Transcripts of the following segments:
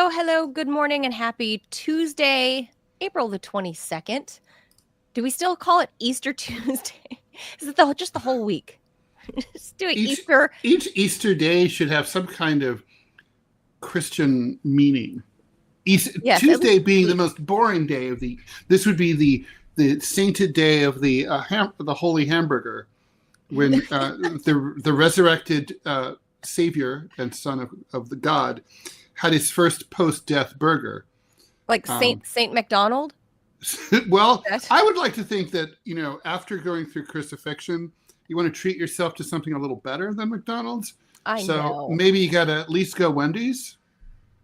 Hello, good morning, and happy Tuesday, April the 22nd. Do we still call it Easter Tuesday? Is it just the whole week? Just do it Easter. Each Easter day should have some kind of Christian meaning. Tuesday being the most boring day of this would be the sainted day of the holy hamburger, when the resurrected Savior and Son of the God had his first post-death burger. Like Saint McDonald? Well, I would like to think that, after going through crucifixion, you want to treat yourself to something a little better than McDonald's. So maybe you got to at least go Wendy's.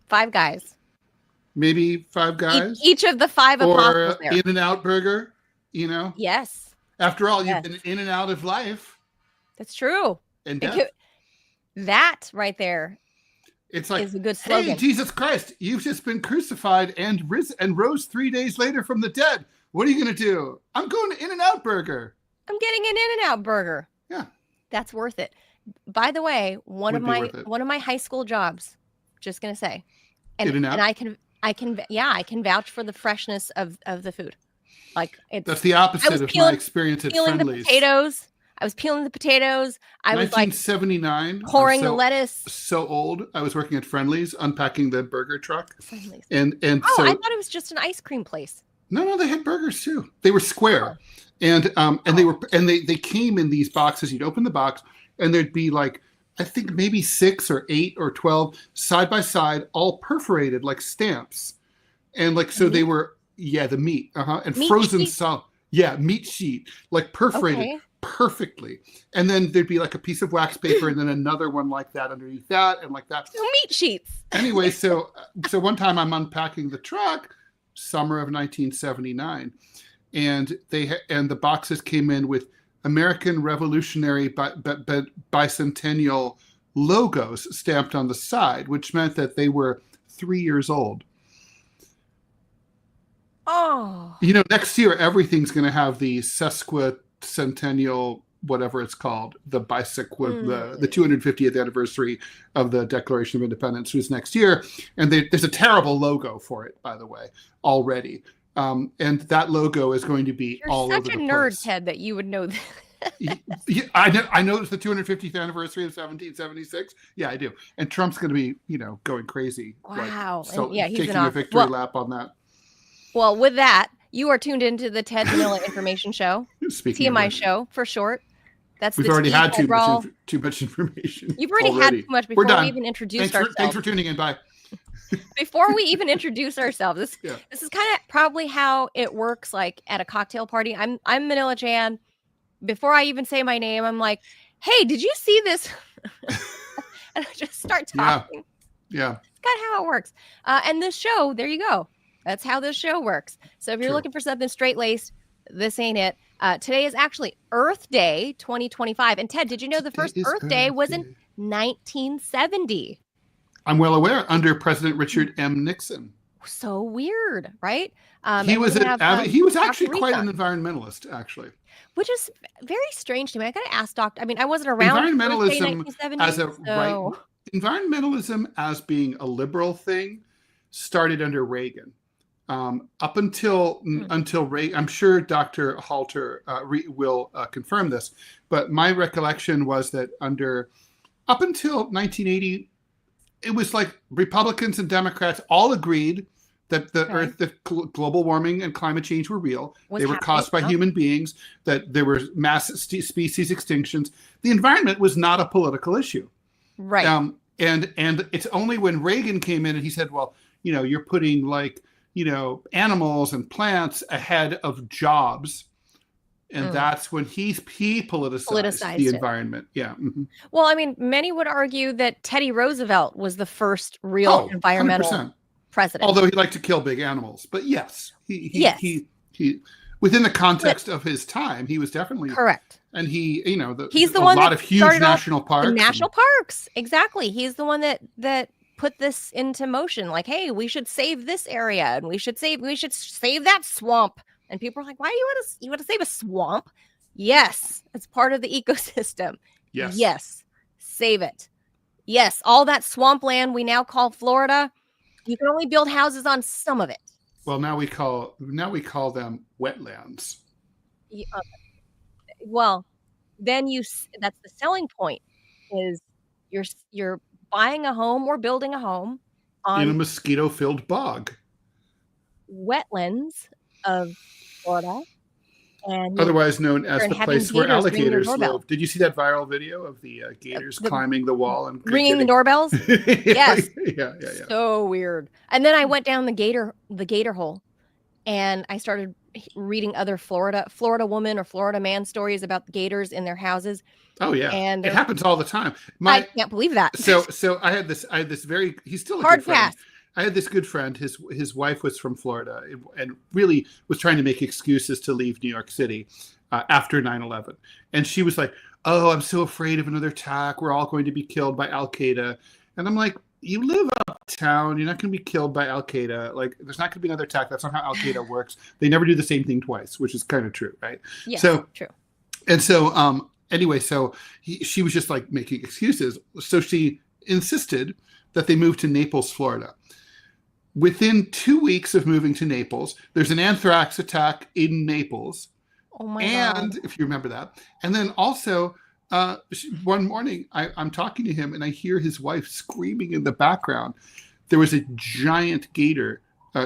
Five Guys. Maybe Five Guys. Each of the five apostles there. Or In-N-Out Burger, Yes. After all, you've been in and out of life. That's true. And death. That right there. It's like, is a good slogan. Hey, Jesus Christ, you've just been crucified and rose 3 days later from the dead. What are you going to do? I'm going to In-N-Out Burger. I'm getting an In-N-Out Burger. Yeah. That's worth it. By the way, one of my high school jobs, just going to say. And I can vouch for the freshness of the food. That's the opposite of my experience at Friendly's. I was peeling the potatoes. I was 1979. Pouring the lettuce. So old. I was working at Friendly's, unpacking the burger truck. Friendly's. And I thought it was just an ice cream place. No, they had burgers too. They were square, and they came in these boxes. You'd open the box, and there'd be I think maybe 6 or 8 or 12 side by side, all perforated like stamps, and they were the meat, and meat frozen solid. Yeah, meat sheet, perforated. Okay. Perfectly, and then there'd be a piece of wax paper and then another one like that underneath that and like that. So meat sheets. Anyway, so one time I'm unpacking the truck, summer of 1979, and the boxes came in with American Revolutionary Bicentennial logos stamped on the side, which meant that they were 3 years old. Oh. Next year everything's going to have the sesquicentennial whatever it's called, the bicycle, the 250th anniversary of the Declaration of Independence, who's next year. And there's a terrible logo for it, by the way, already. And that logo is going to be all over the place. You're such a nerd, Ted, that you would know that. I know it's the 250th anniversary of 1776. Yeah, I do. And Trump's going to be, going crazy. Wow. So he's taking a victory lap on that. Well, with that, you are tuned into the Ted and Manila Information Show, TMI Show for short. We've already had too much information. You've already had too much before we even introduced ourselves. Thanks for tuning in. Bye. Before we even introduce ourselves, this is kind of probably how it works, like at a cocktail party. I'm Manila Jan. Before I even say my name, I'm like, "Hey, did you see this?" And I just start talking. Yeah. It's kind of how it works. And this show, there you go. That's how this show works. So if you're looking for something straight-laced, this ain't it. Today is actually Earth Day 2025. And Ted, did you know the first Earth Day was in 1970? I'm well aware, under President Richard M. Nixon. So weird, right? He was actually quite an environmentalist, actually. Which is very strange to me. I got to ask Doc. I mean, I wasn't around environmentalism environmentalism as being a liberal thing started under Reagan. Up until Reagan, I'm sure Dr. Halter will confirm this, but my recollection was that up until 1980, it was like Republicans and Democrats all agreed that global warming and climate change were real. They were caused by human beings, that there were mass species extinctions. The environment was not a political issue. Right. And it's only when Reagan came in and he said, well, you're putting animals and plants ahead of jobs. And that's when he politicized the environment. Yeah. Mm-hmm. Well, I mean, many would argue that Teddy Roosevelt was the first real environmental 100%. President. Although he liked to kill big animals. But yes, he within the context of his time, he was definitely correct. And he's the one lot of huge national parks. National parks. Exactly. He's the one that put this into motion. Like, hey, we should save this area and we should save that swamp. And people are like, why do you want to save a swamp? Yes, it's part of the ecosystem. Yes, save it. Yes, all that swampland we now call Florida, you can only build houses on some of it. Well, now we call them wetlands. Well, then that's the selling point, is you're buying a home or building a home on in a mosquito-filled bog. Wetlands of Florida, and otherwise known as the place where alligators live. Did you see that viral video of the gators climbing the wall and ringing the doorbells? Yes. Yeah. So weird. And then I went down the gator hole, and I started reading other Florida woman or Florida man stories about the gators in their houses. Oh yeah, and it happens all the time. I can't believe that. So I had this very. He's still a good friend. Pass. I had this good friend. His wife was from Florida and really was trying to make excuses to leave New York City after 9/11. And she was like, "Oh, I'm so afraid of another attack. We're all going to be killed by Al Qaeda." And I'm like, "You live uptown. You're not going to be killed by Al Qaeda. Like, there's not going to be another attack. That's not how Al Qaeda works. They never do the same thing twice," which is kind of true, right? Yes, true. And so, anyway, she was just like making excuses. So she insisted that they move to Naples, Florida. Within 2 weeks of moving to Naples, there's an anthrax attack in Naples. Oh my God. And if you remember that. And then also, one morning, I'm talking to him and I hear his wife screaming in the background. There was a giant gator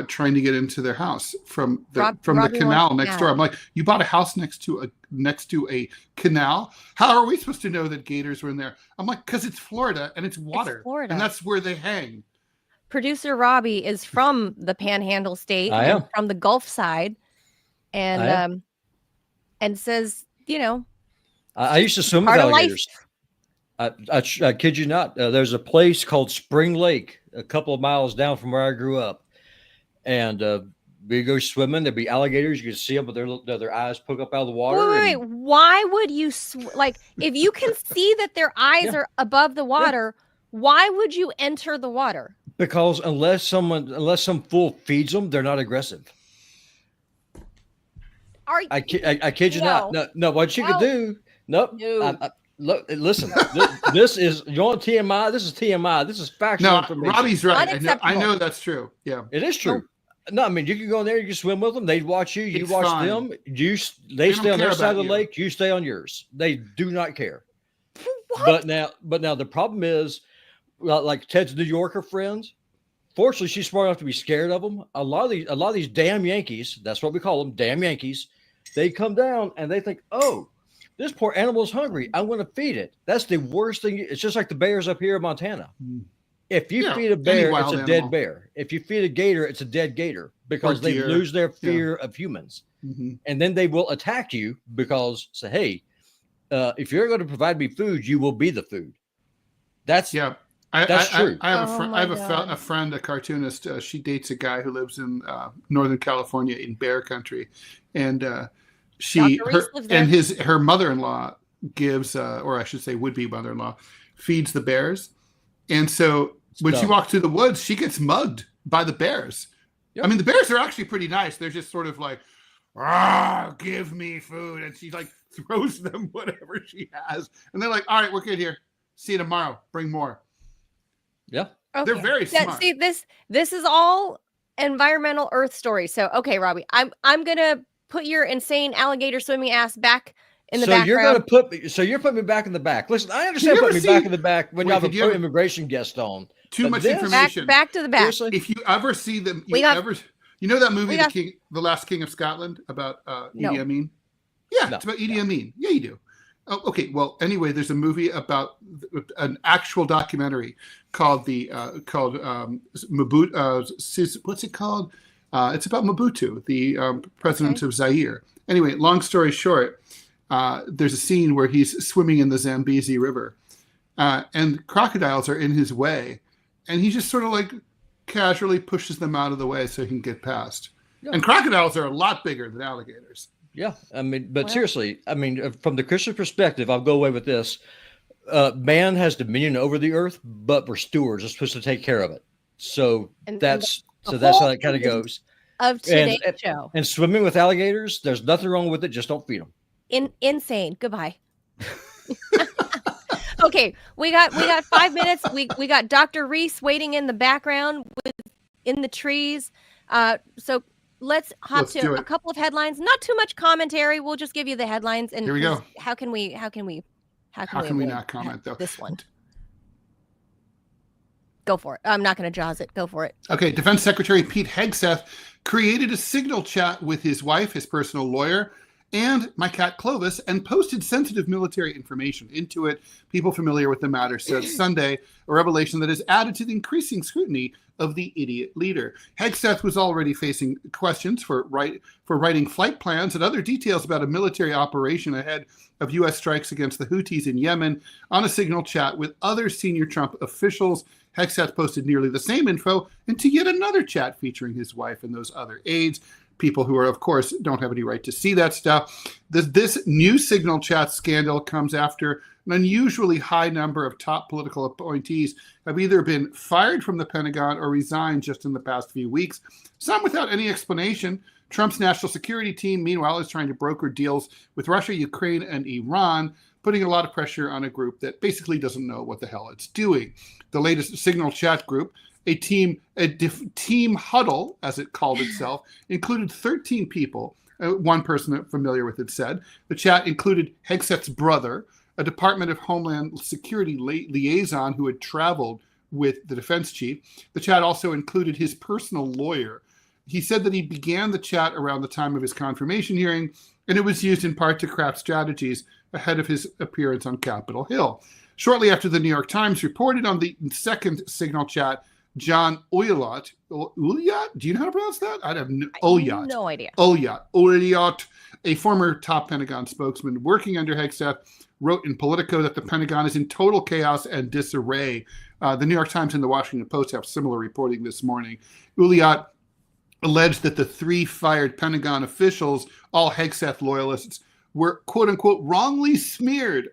trying to get into their house from the canal next door. I'm like, you bought a house next to a canal? How are we supposed to know that gators were in there? I'm like, because it's Florida and it's water. And that's where they hang. Producer Robbie is from the Panhandle State. I am. From the Gulf side, and says, I used to swim with alligators. I kid you not. There's a place called Spring Lake, a couple of miles down from where I grew up, and we go swimming. There'd be alligators. You can see them, but their eyes poke up out of the water. Wait. Why would you if you can see that their eyes are above the water? Why would you enter the water? Because unless some fool feeds them, they're not aggressive. I kid you not. No, what you could do Nope. No. Look, listen. This is you want TMI. This is TMI. This is factual information. Robbie's right. I Unacceptable. know that's true. Yeah, It is true. No, I mean you can go in there. You can swim with them. They watch you. You It's watch fine. them. don't They stay on their care side of the about you. lake. You stay on yours. They do not care. What? But now the problem is, like Ted's New Yorker friends. Fortunately, she's smart enough to be scared of them. A lot of these damn Yankees. That's what we call them, damn Yankees. They come down and they think, oh, this poor animal is hungry. I'm going to feed it. That's the worst thing. It's just like the bears up here in Montana. If you feed a bear, it's a dead bear. If you feed a gator, it's a dead gator because they lose their fear of humans. Mm-hmm. And then they will attack you because say, hey, if you're going to provide me food, you will be the food. That's true. I have a friend, a cartoonist. She dates a guy who lives in Northern California in bear country, and her mother-in-law gives, or I should say, would-be mother-in-law, feeds the bears, and so when she walks through the woods, she gets mugged by the bears. Yep. I mean, the bears are actually pretty nice. They're just sort of like, give me food, and she like throws them whatever she has, and they're like, all right, we're good here. See you tomorrow. Bring more. Yeah. Okay. They're very smart. See, this is all environmental Earth stories. So, okay, Robbie, I'm gonna put your insane alligator swimming ass back in the background. You're putting me back in the back. Listen, I understand putting me back in the back when you have a pro-immigration guest on. Too much information. Back to the back. Seriously? If you ever see them, you know that movie, The Last King of Scotland, about Idi Amin? Yeah, it's about Idi Amin. Yeah, you do. Oh, okay. Well, anyway, there's a movie about an actual documentary called Mobutu. What's it called? It's about Mobutu, the president of Zaire. Anyway, long story short, there's a scene where he's swimming in the Zambezi River, and crocodiles are in his way, and he just sort of like casually pushes them out of the way so he can get past. Yeah. And crocodiles are a lot bigger than alligators. Yeah, I mean, but seriously, I mean, from the Christian perspective, I'll go away with this. Man has dominion over the earth, but we're stewards. We're supposed to take care of it. So that's how it kind of goes. Of today's show. And swimming with alligators, there's nothing wrong with it. Just don't feed them. Insane. Goodbye. Okay, we got 5 minutes. We got Dr. Reese waiting in the background in the trees. So let's hop to a couple of headlines. Not too much commentary. We'll just give you the headlines. And here we go. How can we not comment though? This one. Go for it. I'm not going to jaws it. Go for it. Okay. Defense Secretary Pete Hegseth created a signal chat with his wife, his personal lawyer, and my cat Clovis, and posted sensitive military information into it. People familiar with the matter said Sunday, a revelation that has added to the increasing scrutiny of the idiot leader. Hegseth was already facing questions for writing flight plans and other details about a military operation ahead of U.S. strikes against the Houthis in Yemen. On a signal chat with other senior Trump officials, Hegseth posted nearly the same info into yet another chat featuring his wife and those other aides. People who are, of course, don't have any right to see that stuff. This new signal chat scandal comes after an unusually high number of top political appointees have either been fired from the Pentagon or resigned just in the past few weeks, some without any explanation. Trump's national security team, meanwhile, is trying to broker deals with Russia, Ukraine, and Iran, putting a lot of pressure on a group that basically doesn't know what the hell it's doing. The latest signal chat group, a team huddle, as it called itself, included 13 people. One person familiar with it said. The chat included Hegseth's brother, a Department of Homeland Security liaison who had traveled with the defense chief. The chat also included his personal lawyer. He said that he began the chat around the time of his confirmation hearing, and it was used in part to craft strategies ahead of his appearance on Capitol Hill. Shortly after the New York Times reported on the second signal chat, John Oyot, do you know how to pronounce that? I have no idea. Oyot, a former top Pentagon spokesman working under Hegseth, wrote in Politico that the Pentagon is in total chaos and disarray. The New York Times and the Washington Post have similar reporting this morning. Oyot alleged that the 3 fired Pentagon officials, all Hegseth loyalists, were quote unquote wrongly smeared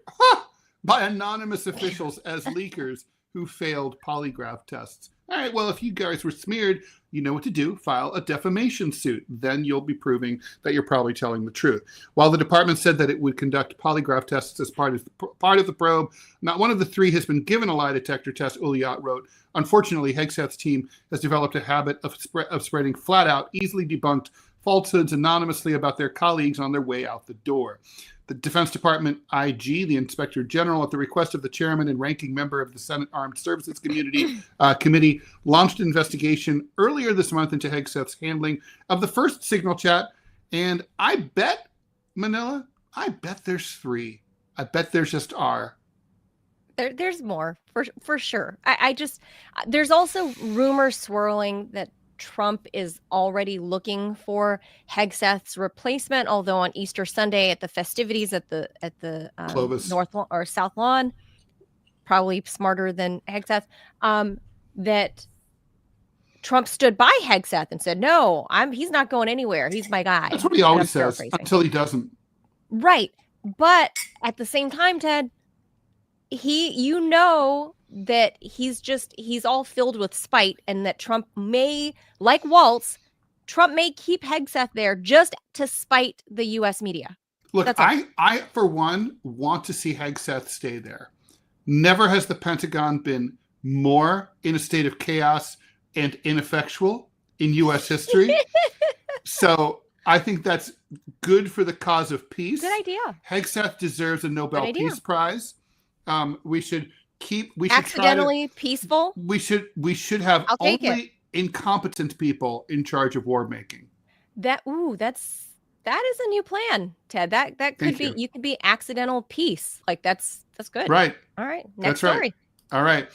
by anonymous officials as leakers who failed polygraph tests. All right, well, if you guys were smeared, you know what to do. File a defamation suit. Then you'll be proving that you're probably telling the truth. While the department said that it would conduct polygraph tests as part of the probe, not one of the three has been given a lie detector test, Uliat wrote. Unfortunately, Hegseth's team has developed a habit of spreading flat-out, easily debunked falsehoods anonymously about their colleagues on their way out the door. The Defense Department IG, the Inspector General, at the request of the chairman and ranking member of the Senate Armed Services Committee, launched an investigation earlier this month into Hegseth's handling of the first signal chat. And I bet, Manila, there's 3. I bet there's just R. There's more for sure. There's also rumors swirling that Trump is already looking for Hegseth's replacement, although on Easter Sunday at the festivities at the North or South Lawn, probably smarter than Hegseth, that Trump stood by Hegseth and said, "No, he's not going anywhere. He's my guy." That's what he always says until he doesn't. Right, but at the same time, Ted, that he's all filled with spite, and that Trump may, like Waltz, keep Hegseth there just to spite the U.S. media. Look, I for one want to see Hegseth stay there. Never has the Pentagon been more in a state of chaos and ineffectual in U.S. history. So I think that's good for the cause of peace. Good idea. Hegseth deserves a Nobel Peace Prize. We should accidentally peaceful. We should have only incompetent people in charge of war making. That is a new plan, Ted. That could be. You could be accidental peace. Like that's good. Right. All right. Next that's story. Right. All right.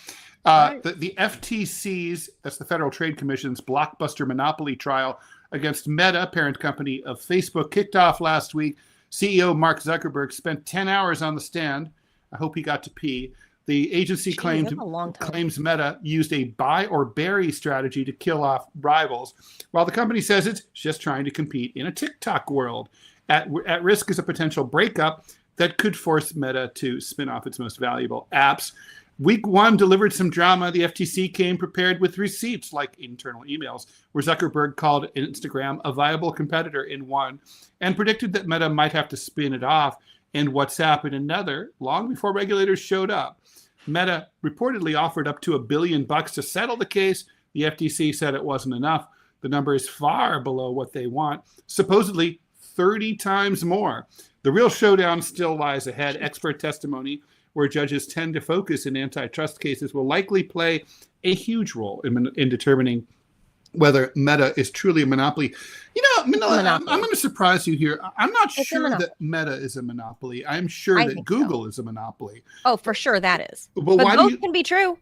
The FTC's, that's the Federal Trade Commission's blockbuster monopoly trial against Meta, parent company of Facebook, kicked off last week. CEO Mark Zuckerberg spent 10 hours on the stand. I hope he got to pee. The agency claims Meta used a buy or bury strategy to kill off rivals, while the company says it's just trying to compete in a TikTok world. At risk is a potential breakup that could force Meta to spin off its most valuable apps. Week 1 delivered some drama. The FTC came prepared with receipts like internal emails, where Zuckerberg called Instagram a viable competitor in one and predicted that Meta might have to spin it off, and WhatsApp in another, long before regulators showed up. Meta reportedly offered up to $1 billion to settle the case. The FTC said it wasn't enough. The number is far below what they want, supposedly 30 times more. The real showdown still lies ahead. Expert testimony, where judges tend to focus in antitrust cases, will likely play a huge role in determining whether Meta is truly a monopoly. You know, Manila, I'm going to surprise you here. I'm not sure that Meta is a monopoly. I'm sure that Google is a monopoly. Oh, for sure that is. But why both can be true.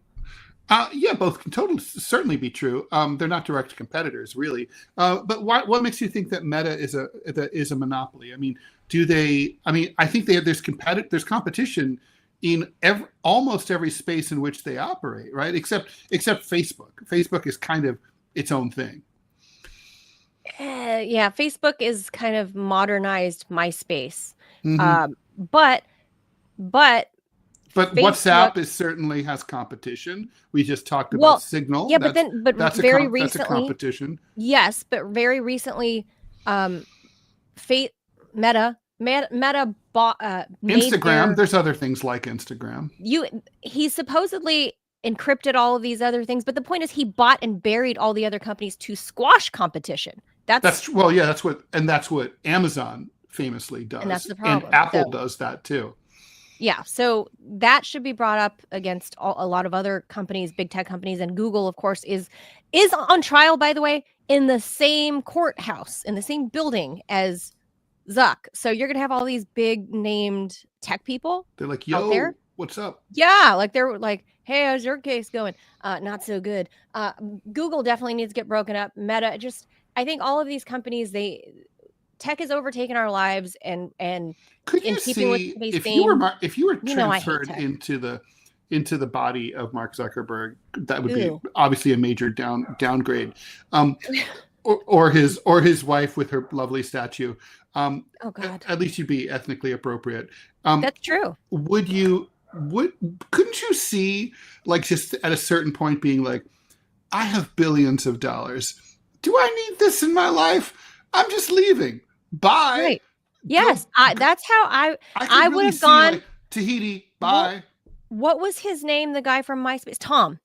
Yeah, both can certainly be true. They're not direct competitors, really. But what makes you think that Meta is a monopoly? I mean, I think there's competition in almost every space in which they operate, right? Except Facebook. Facebook is kind of its own thing. Yeah, Facebook is kind of modernized MySpace. Mm-hmm. But Facebook, WhatsApp certainly has competition. We just talked about Signal. Yeah, but very recently, that's a competition. Yes, but very recently, Meta bought Instagram. There's other things like Instagram. He supposedly encrypted all of these other things, but the point is he bought and buried all the other companies to squash competition. That's what Amazon famously does, and that's the problem. And Apple does that too. Yeah, so that should be brought up against a lot of other companies, big tech companies, and Google, of course, is on trial, by the way, in the same courthouse, in the same building as Zuck. So you're gonna have all these big named tech people. They're like, "Yo, what's up?" Yeah, like they're like, "Hey, how's your case going?" Not so good. Google definitely needs to get broken up. Meta, I think all of these companies, tech has overtaken our lives, and could you see if you were transferred into the body of Mark Zuckerberg, that would be obviously a major downgrade. Or his wife with her lovely statue. Oh God! At least you'd be ethnically appropriate. That's true. Would you couldn't you see, like, just at a certain point being like, I have billions of dollars. Do I need this in my life? I'm just leaving. Bye. Right. Yes. That's how I really would have gone. Like, Tahiti. Bye. What was his name? The guy from MySpace? Tom.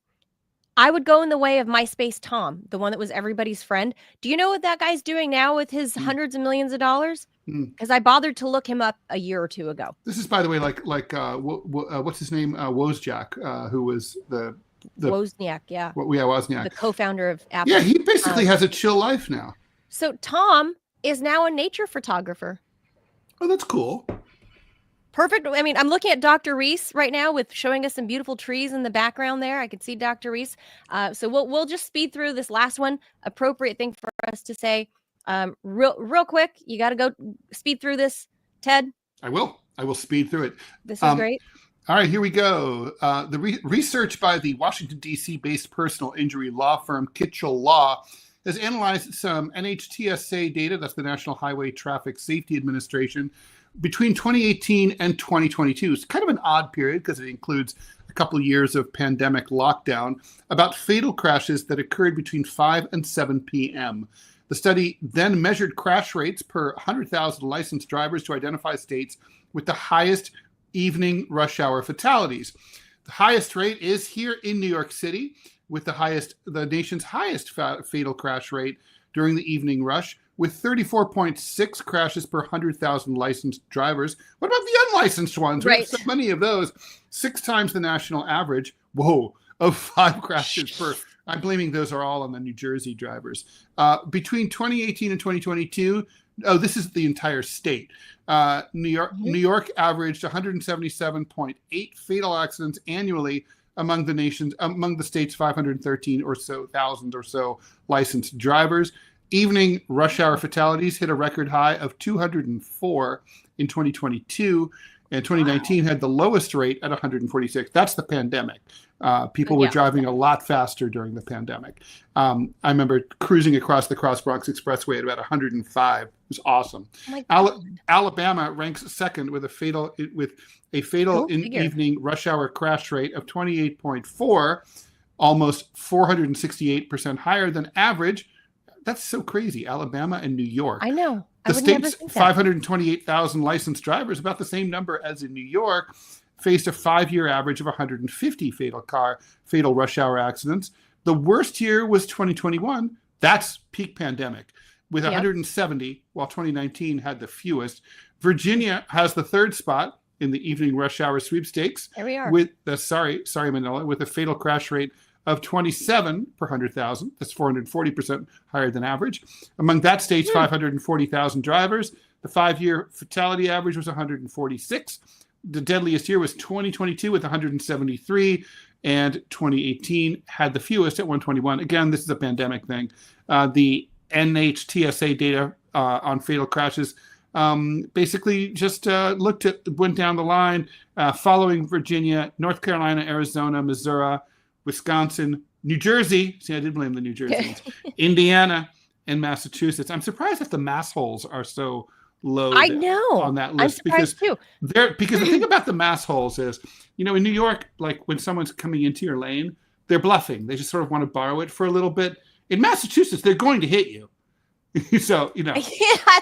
I would go in the way of MySpace Tom, the one that was everybody's friend. Do you know what that guy's doing now with his hundreds of millions of dollars? Because I bothered to look him up a year or two ago. This is, by the way, what's his name? Wozniak, who was the Wozniak, yeah. Wozniak. The co-founder of Apple. Yeah, he basically has a chill life now. So Tom is now a nature photographer. Oh, that's cool. Perfect. I mean, I'm looking at Dr. Reese right now with showing us some beautiful trees in the background there. I could see Dr. Reese. So we'll just speed through this last one. Appropriate thing for us to say. Real quick. You got to go speed through this, Ted. I will speed through it. This is great. All right, here we go. The research by the Washington, D.C.-based personal injury law firm Kitchell Law has analyzed some NHTSA data, that's the National Highway Traffic Safety Administration, between 2018 and 2022. It's kind of an odd period because it includes a couple of years of pandemic lockdown, about fatal crashes that occurred between 5 and 7 p.m. The study then measured crash rates per 100,000 licensed drivers to identify states with the highest evening rush hour fatalities. The highest rate is here in New York City, with the nation's highest fatal crash rate during the evening rush, with 34.6 crashes per 100,000 licensed drivers. What about the unlicensed ones? Right. We have so many of those. 6 times the national average. Of 5 crashes per. I'm blaming those are all on the New Jersey drivers. Between 2018 and 2022, this is the entire state. New York averaged 177.8 fatal accidents annually among the state's 513 or so thousand or so licensed drivers. Evening rush hour fatalities hit a record high of 204 in 2022, and 2019 had the lowest rate at 146. That's the pandemic. People were driving a lot faster during the pandemic. I remember cruising across the Cross Bronx Expressway at about 105. It was awesome. Alabama ranks second with a fatal evening rush hour crash rate of 28.4, almost 468% higher than average. That's so crazy. Alabama and New York. I know. The state's 528,000 licensed drivers, about the same number as in New York, faced a 5-year average of 150 fatal rush hour accidents. The worst year was 2021. That's peak pandemic, with 170, while 2019 had the fewest. Virginia has the 3rd spot in the evening rush hour sweepstakes. There we are. With Manila, with a fatal crash rate of 27 per 100,000. That's 440% higher than average. Among that state's 540,000 drivers, the 5-year fatality average was 146. The deadliest year was 2022 with 173, and 2018 had the fewest at 121. Again, this is a pandemic thing. The NHTSA data on fatal crashes basically just went down the line, following Virginia, North Carolina, Arizona, Missouri, Wisconsin, New Jersey. See, I did blame the New Jerseyans. Indiana, and Massachusetts. I'm surprised if the mass holes are so low. I know on that list. I'm surprised too. Because the thing about the mass holes is, in New York, like when someone's coming into your lane, they're bluffing. They just sort of want to borrow it for a little bit. In Massachusetts, they're going to hit you. So, Yeah,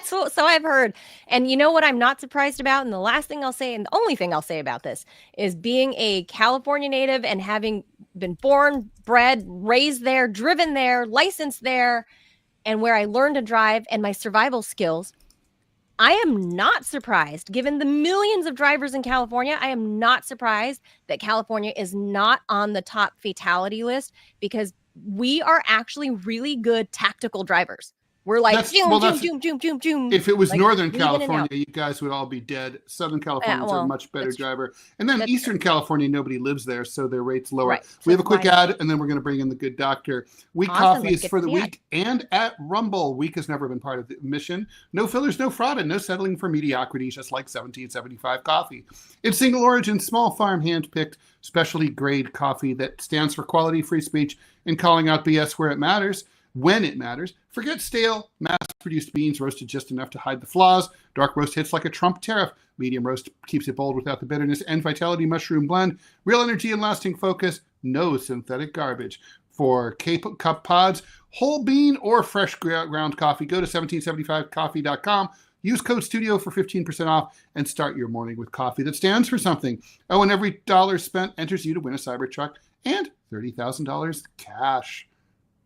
so I've heard. And you know what I'm not surprised about? And the last thing I'll say, and the only thing I'll say about this, is being a California native and having been born, bred, raised there, driven there, licensed there, and where I learned to drive and my survival skills, I am not surprised, given the millions of drivers in California, I am not surprised that California is not on the top fatality list, because we are actually really good tactical drivers. We're like, zoom. If it was Northern California, you guys would all be dead. Southern Californians are a much better driver. And then Eastern California, nobody lives there, so their rate's lower. Right. We have a quick ad, and then we're going to bring in the good doctor. Week coffee is for the week, and at Rumble, week has never been part of the mission. No fillers, no fraud, and no settling for mediocrity, just like 1775 coffee. It's single origin, small farm, hand-picked, specialty grade coffee that stands for quality, free speech, and calling out BS where it matters. when it matters. Forget stale, mass-produced beans roasted just enough to hide the flaws. Dark roast hits like a Trump tariff. Medium roast keeps it bold without the bitterness. And Vitality Mushroom Blend. Real energy and lasting focus. No synthetic garbage. For K-Cup pods, whole bean or fresh ground coffee, go to 1775coffee.com. Use code STUDIO for 15% off and start your morning with coffee that stands for something. Oh, and every dollar spent enters you to win a Cybertruck and $30,000 cash.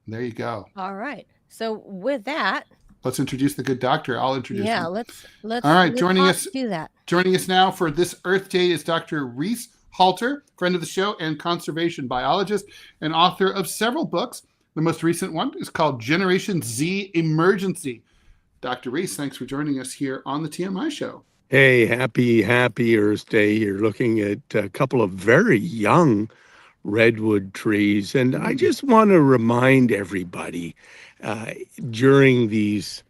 There you go. All right. So with that, let's introduce the good doctor. I'll introduce him. Let's. All right, joining us. Do that. Joining us now for this Earth Day is Dr. Reese Halter, friend of the show and conservation biologist and author of several books. The most recent one is called Generation Z Emergency. Dr. Reese, thanks for joining us here on the TMI Show. Hey, happy Earth Day. You're looking at a couple of very young redwood trees. And I just want to remind everybody during these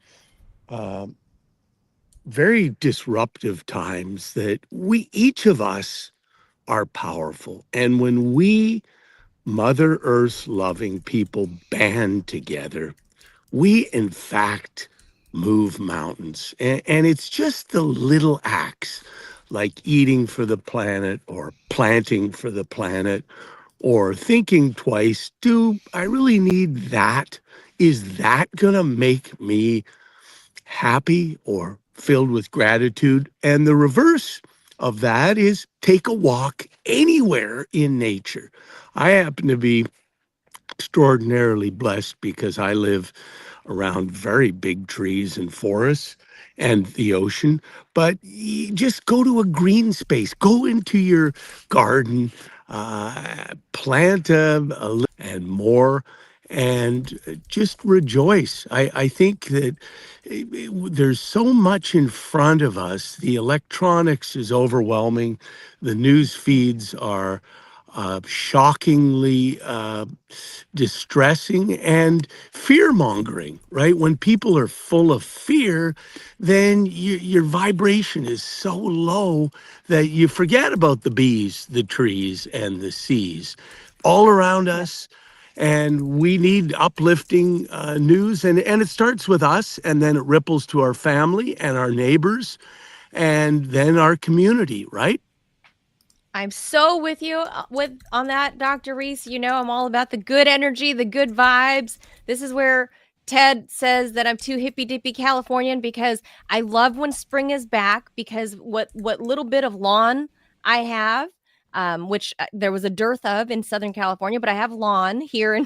very disruptive times that each of us are powerful. And when we Mother Earth loving people band together, we in fact move mountains. And it's just the little acts like eating for the planet or planting for the planet or thinking twice, do I really need that? Is that going to make me happy or filled with gratitude? And the reverse of that is take a walk anywhere in nature. I happen to be extraordinarily blessed because I live around very big trees and forests and the ocean, but you just go to a green space, go into your garden, plant and more, and just rejoice. I think that there's so much in front of us. The electronics is overwhelming. The news feeds are shockingly distressing and fear-mongering, right? When people are full of fear, then your vibration is so low that you forget about the bees, the trees, and the seas all around us. And we need uplifting news. And it starts with us, and then it ripples to our family and our neighbors, and then our community, right? I'm so with you on that, Dr. Reese. You know, I'm all about the good energy, the good vibes. This is where Ted says that I'm too hippy-dippy Californian because I love when spring is back, because what little bit of lawn I have, which there was a dearth of in Southern California, but I have lawn here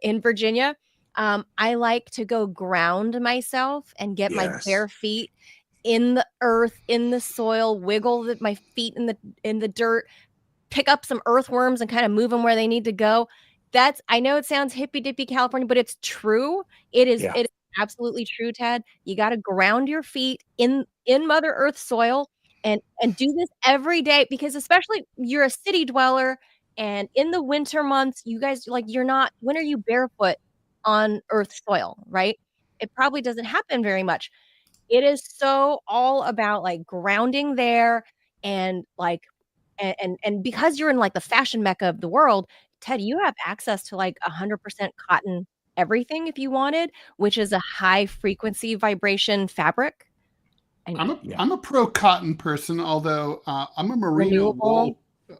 in Virginia. I like to go ground myself and get my bare feet in the earth, in the soil, wiggle my feet in the dirt, pick up some earthworms and kind of move them where they need to go. I know it sounds hippy-dippy California, but it's true. It is absolutely true, Ted. You got to ground your feet in Mother Earth soil and do this every day, because especially you're a city dweller, and in the winter months, you guys, like, when are you barefoot on Earth soil, right? It probably doesn't happen very much. It is so all about like grounding there, and like, and because you're in like the fashion mecca of the world, Ted, you have access to like 100% cotton everything if you wanted, which is a high frequency vibration fabric. I'm a pro cotton person, although I'm a merino wool.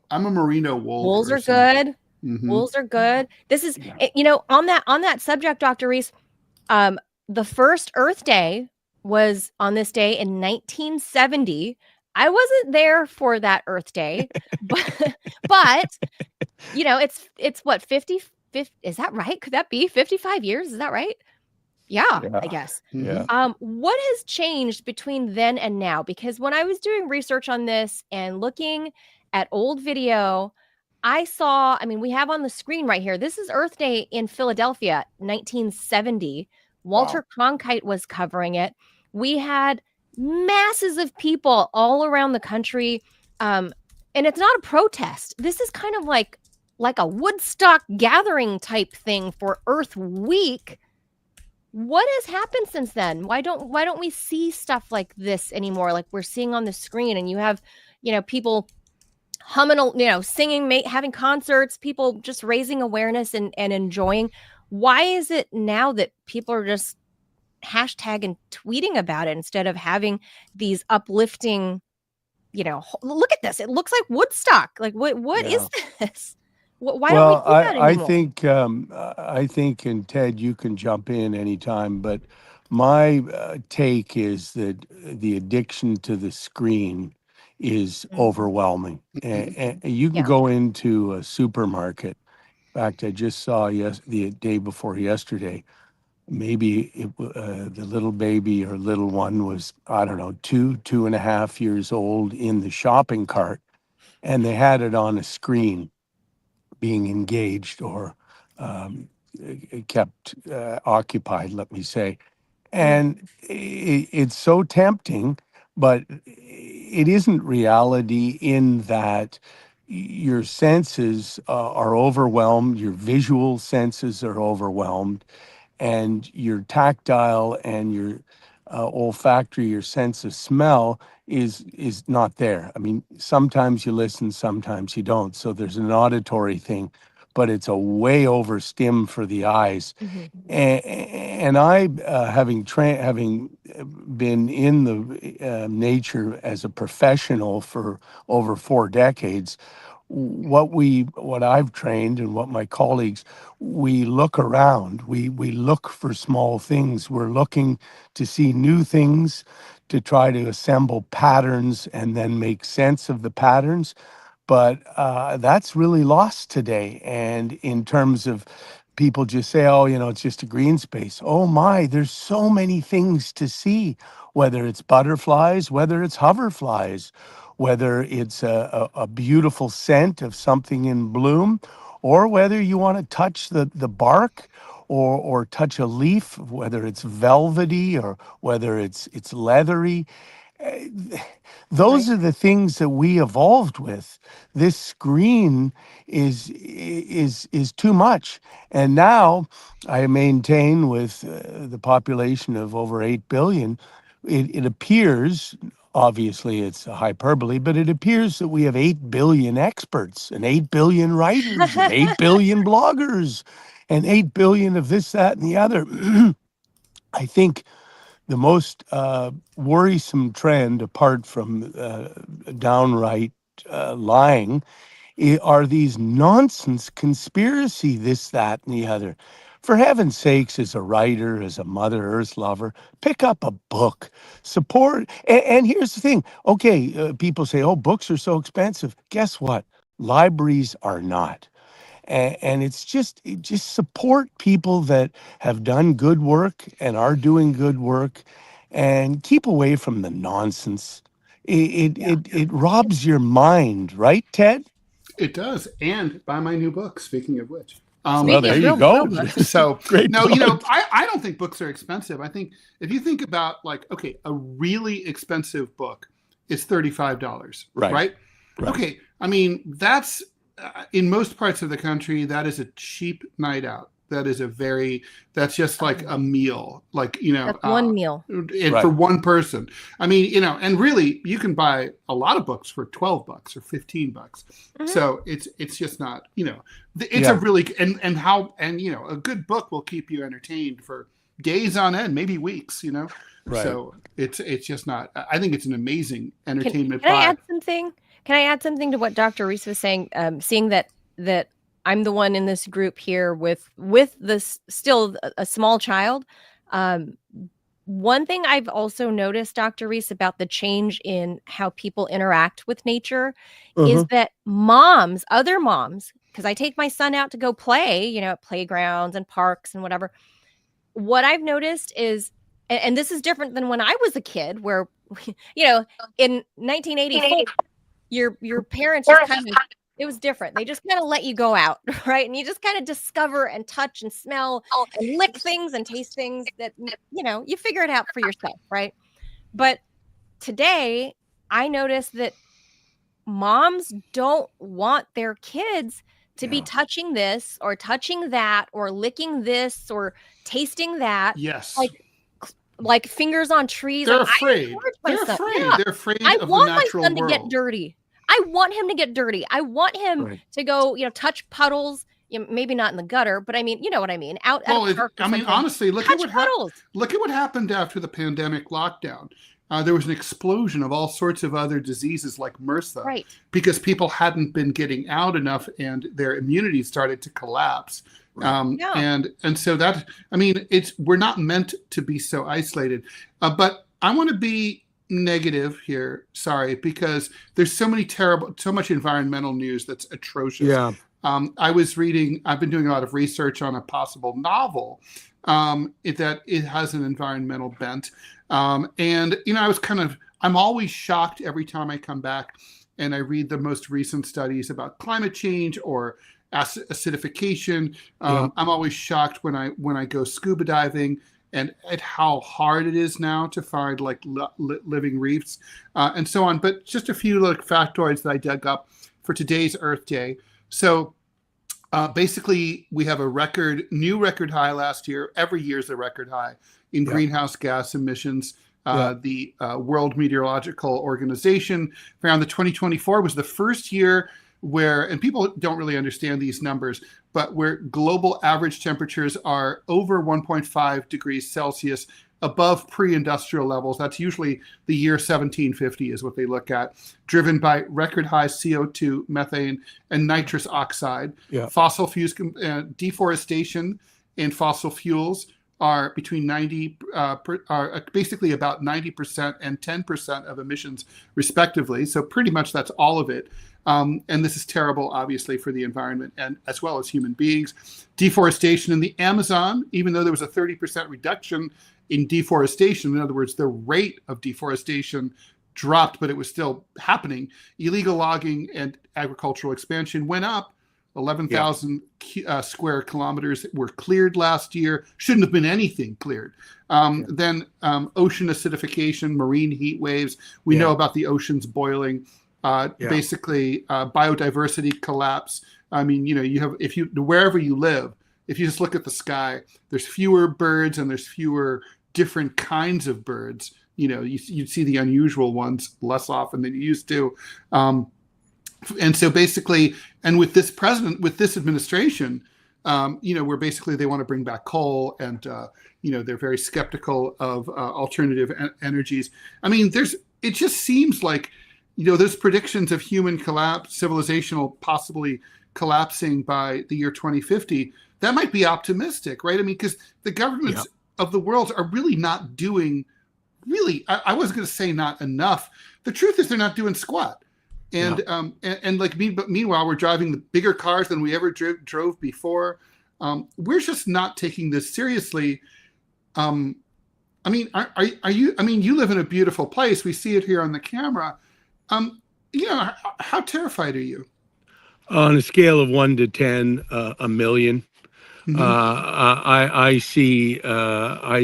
I'm a merino wool. Wools person. Are good. Mm-hmm. Wools are good. This is, on that subject, Dr. Reese, the first Earth Day was on this day in 1970. I wasn't there for that Earth Day, but it's what, 50, is that right? Could that be 55 years? Is that right? Yeah, I guess. Yeah. What has changed between then and now? Because when I was doing research on this and looking at old video, I saw, we have on the screen right here, this is Earth Day in Philadelphia, 1970. Walter Cronkite was covering it. We had masses of people all around the country. And it's not a protest. This is kind of like a Woodstock gathering type thing for Earth Week. What has happened since then? Why don't we see stuff like this anymore? Like we're seeing on the screen, and you have, people humming, singing, having concerts, people just raising awareness and enjoying. why is it now that people are just hashtag and tweeting about it instead of having these uplifting, look at this. It looks like Woodstock. Like what is this? Why don't we do that anymore? I think, and Ted, you can jump in anytime, but my take is that the addiction to the screen is overwhelming. And you can go into a supermarket. In fact, I just saw the day before yesterday, maybe the little baby or little one was, I don't know, 2.5 years old in the shopping cart, and they had it on a screen being engaged or kept occupied, let me say. And it's so tempting, but it isn't reality in that your senses are overwhelmed, your visual senses are overwhelmed, and your tactile and your olfactory, your sense of smell is not there. I mean, sometimes you listen, sometimes you don't. So there's an auditory thing, but it's a way over stim for the eyes. And I, having been in the nature as a professional for over 4 decades, what I've trained and what my colleagues, we look around, we look for small things. We're looking to see new things, to try to assemble patterns and then make sense of the patterns. But that's really lost today. And in terms of people just say, oh, it's just a green space. Oh my, there's so many things to see, whether it's butterflies, whether it's hoverflies, whether it's a beautiful scent of something in bloom, or whether you want to touch the bark or touch a leaf, whether it's velvety or whether it's leathery. Those are the things that we evolved with. This screen is too much. And now I maintain with the population of over 8 billion, it appears, obviously it's a hyperbole, but it appears that we have 8 billion experts and 8 billion writers and 8 billion bloggers and 8 billion of this, that, and the other. I think the most worrisome trend, apart from downright lying, are these nonsense conspiracy, this, that, and the other. For heaven's sakes, as a writer, as a Mother Earth lover, pick up a book, support. And here's the thing. Okay, people say, oh, books are so expensive. Guess what? Libraries are not. And it's just support people that have done good work and are doing good work, and keep away from the nonsense. It robs your mind, right, Ted? It does. And buy my new book, speaking of which. Well, there you go. So, Great no, plug. I don't think books are expensive. I think if you think about a really expensive book is $35, right? Okay. I mean, that's in most parts of the country, that is a cheap night out. That's just like a meal, that's one meal for one person. I mean, and really you can buy a lot of books for $12 or $15. So it's just not, it's a really, and a good book will keep you entertained for days on end, maybe weeks, So it's just not, I think it's an amazing entertainment. Can I add something? Can I add something to what Dr. Reese was saying? Seeing that I'm the one in this group here with this still a small child. One thing I've also noticed, Dr. Reese, about the change in how people interact with nature is that other moms, because I take my son out to go play, at playgrounds and parks and whatever. What I've noticed is, and this is different than when I was a kid, where, in 1984, your parents just kind of, it was different. They just kind of let you go out, right? And you just kind of discover and touch and smell and lick things and taste things that, you figure it out for yourself, right? But today, I noticed that moms don't want their kids to be touching this or touching that or licking this or tasting that. Yes. Like fingers on trees. They're afraid. They're afraid I of want the my natural son world. to get dirty. I want him to get dirty. I want him to go, touch puddles, maybe not in the gutter, but I mean, you know what I mean, out at a park or something. Honestly, look Touch at puddles. look at what happened after the pandemic lockdown. There was an explosion of all sorts of other diseases like MRSA, Right. because people hadn't been getting out enough and their immunity started to collapse. Yeah. And so that, I mean, we're not meant to be so isolated. But I want to be negative here, sorry, because there's so much environmental news that's atrocious. Yeah. I've been doing a lot of research on a possible novel that it has an environmental bent. And, I'm always shocked every time I come back and I read the most recent studies about climate change or acidification. I'm always shocked when I go scuba diving and at how hard it is now to find like living reefs and so on. But just a few factoids that I dug up for today's Earth Day. So basically, we have a new record high last year. Every year is a record high in greenhouse gas emissions. The World Meteorological Organization found that 2024 was the first year where, and people don't really understand these numbers, but where global average temperatures are over 1.5 degrees Celsius above pre-industrial levels. That's usually the year 1750 is what they look at, driven by record high CO2, methane, and nitrous oxide. Fossil fuels, deforestation and fossil fuels are between basically about 90% and 10% of emissions respectively. So pretty much that's all of it. And this is terrible, obviously, for the environment and as well as human beings. Deforestation in the Amazon, even though there was a 30% reduction in deforestation, in other words, the rate of deforestation dropped, but it was still happening. Illegal logging and agricultural expansion went up. 11,000 square kilometers were cleared last year. Shouldn't have been anything cleared. Then ocean acidification, marine heat waves. We know about the oceans boiling. Basically, biodiversity collapse. I mean, wherever you live, if you just look at the sky, there's fewer birds and there's fewer different kinds of birds. You'd see the unusual ones less often than you used to. And so basically, and with this administration, where basically they want to bring back coal and, they're very skeptical of alternative energies. I mean, it just seems like, there's predictions of human collapse, civilizational possibly collapsing by the year 2050. That might be optimistic, right? I mean, because the governments of the world are really not doing, I wasn't going to say not enough. The truth is they're not doing squat. And but meanwhile, we're driving the bigger cars than we ever drove before. We're just not taking this seriously. I mean, are you? I mean, you live in a beautiful place. We see it here on the camera. How terrified are you? On a scale of 1 to 10, a million. Mm-hmm. I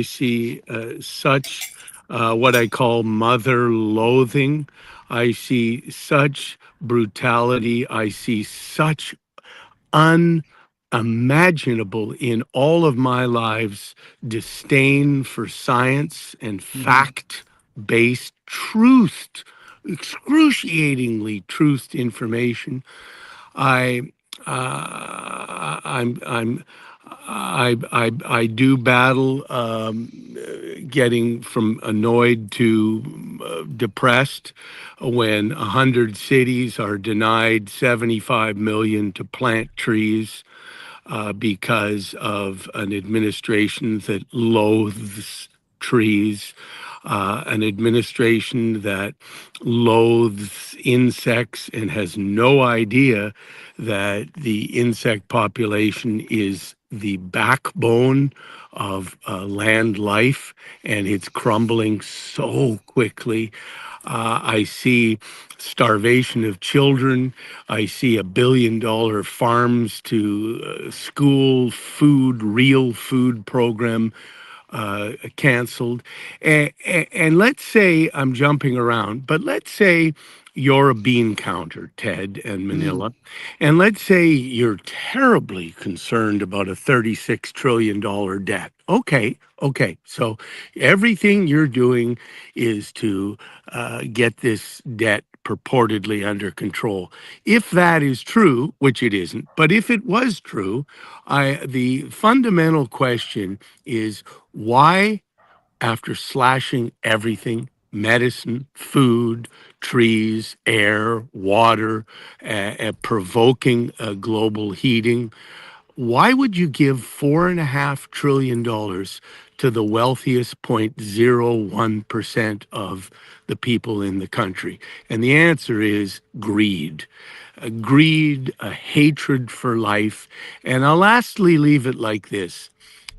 see such what I call mother loathing. I see such brutality. I see such unimaginable in all of my lives disdain for science and fact-based truth, excruciatingly truthed information. I do battle getting from annoyed to depressed when 100 cities are denied 75 million to plant trees because of an administration that loathes trees, an administration that loathes insects and has no idea that the insect population is the backbone of land life, and it's crumbling so quickly. I see starvation of children. I see $1 billion farms to school food, real food program canceled. And let's say I'm jumping around, but let's say you're a bean counter, Ted and Manila, and let's say you're terribly concerned about a $36 trillion debt. Okay. So everything you're doing is to get this debt purportedly under control. If that is true, which it isn't, but if it was true, the fundamental question is why, after slashing everything, medicine, food, trees, air, water, provoking global heating, why would you give $4.5 trillion to the wealthiest 0.01% of the people in the country? And the answer is greed. Greed, a hatred for life. And I'll lastly leave it like this.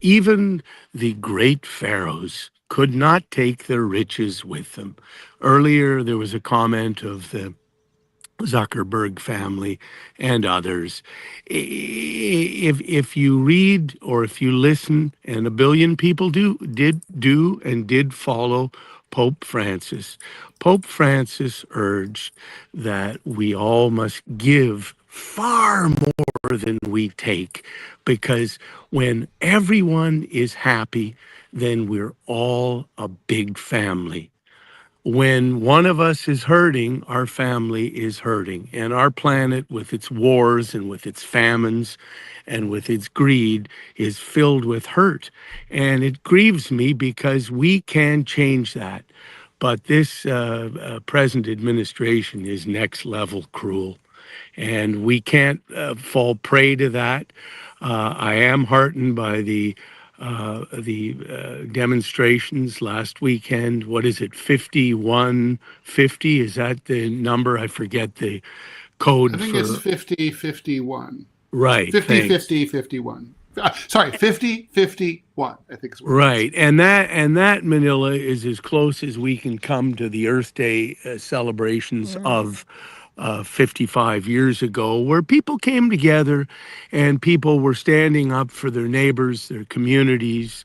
Even the great pharaohs could not take their riches with them. Earlier, there was a comment of the Zuckerberg family and others. If you read or if you listen, and a billion people did follow Pope Francis. Pope Francis urged that we all must give far more than we take, because when everyone is happy, then we're all a big family. When one of us is hurting, our family is hurting. And our planet, with its wars and with its famines and with its greed, is filled with hurt. And it grieves me because we can change that. But this present administration is next level cruel. And we can't fall prey to that. I am heartened by the demonstrations last weekend. What is it, 5150? Is that the number? I forget the code. I think it's 5051. Right. 50-50-51. Sorry, 50-51, I think is what right. And that, Manila, is as close as we can come to the Earth Day celebrations of 55 years ago, where people came together and people were standing up for their neighbors, their communities.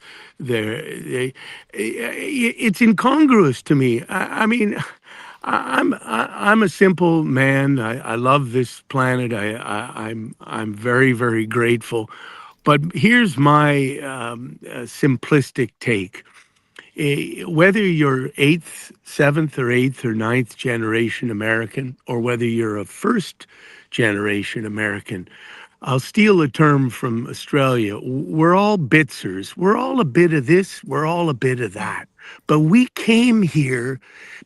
It's incongruous to me. I mean, I'm a simple man. I love this planet. I'm very, very grateful. But here's my simplistic take. Whether you're seventh or eighth or ninth generation American, or whether you're a first generation American, I'll steal a term from Australia. We're all bitsers. We're all a bit of this. We're all a bit of that. But we came here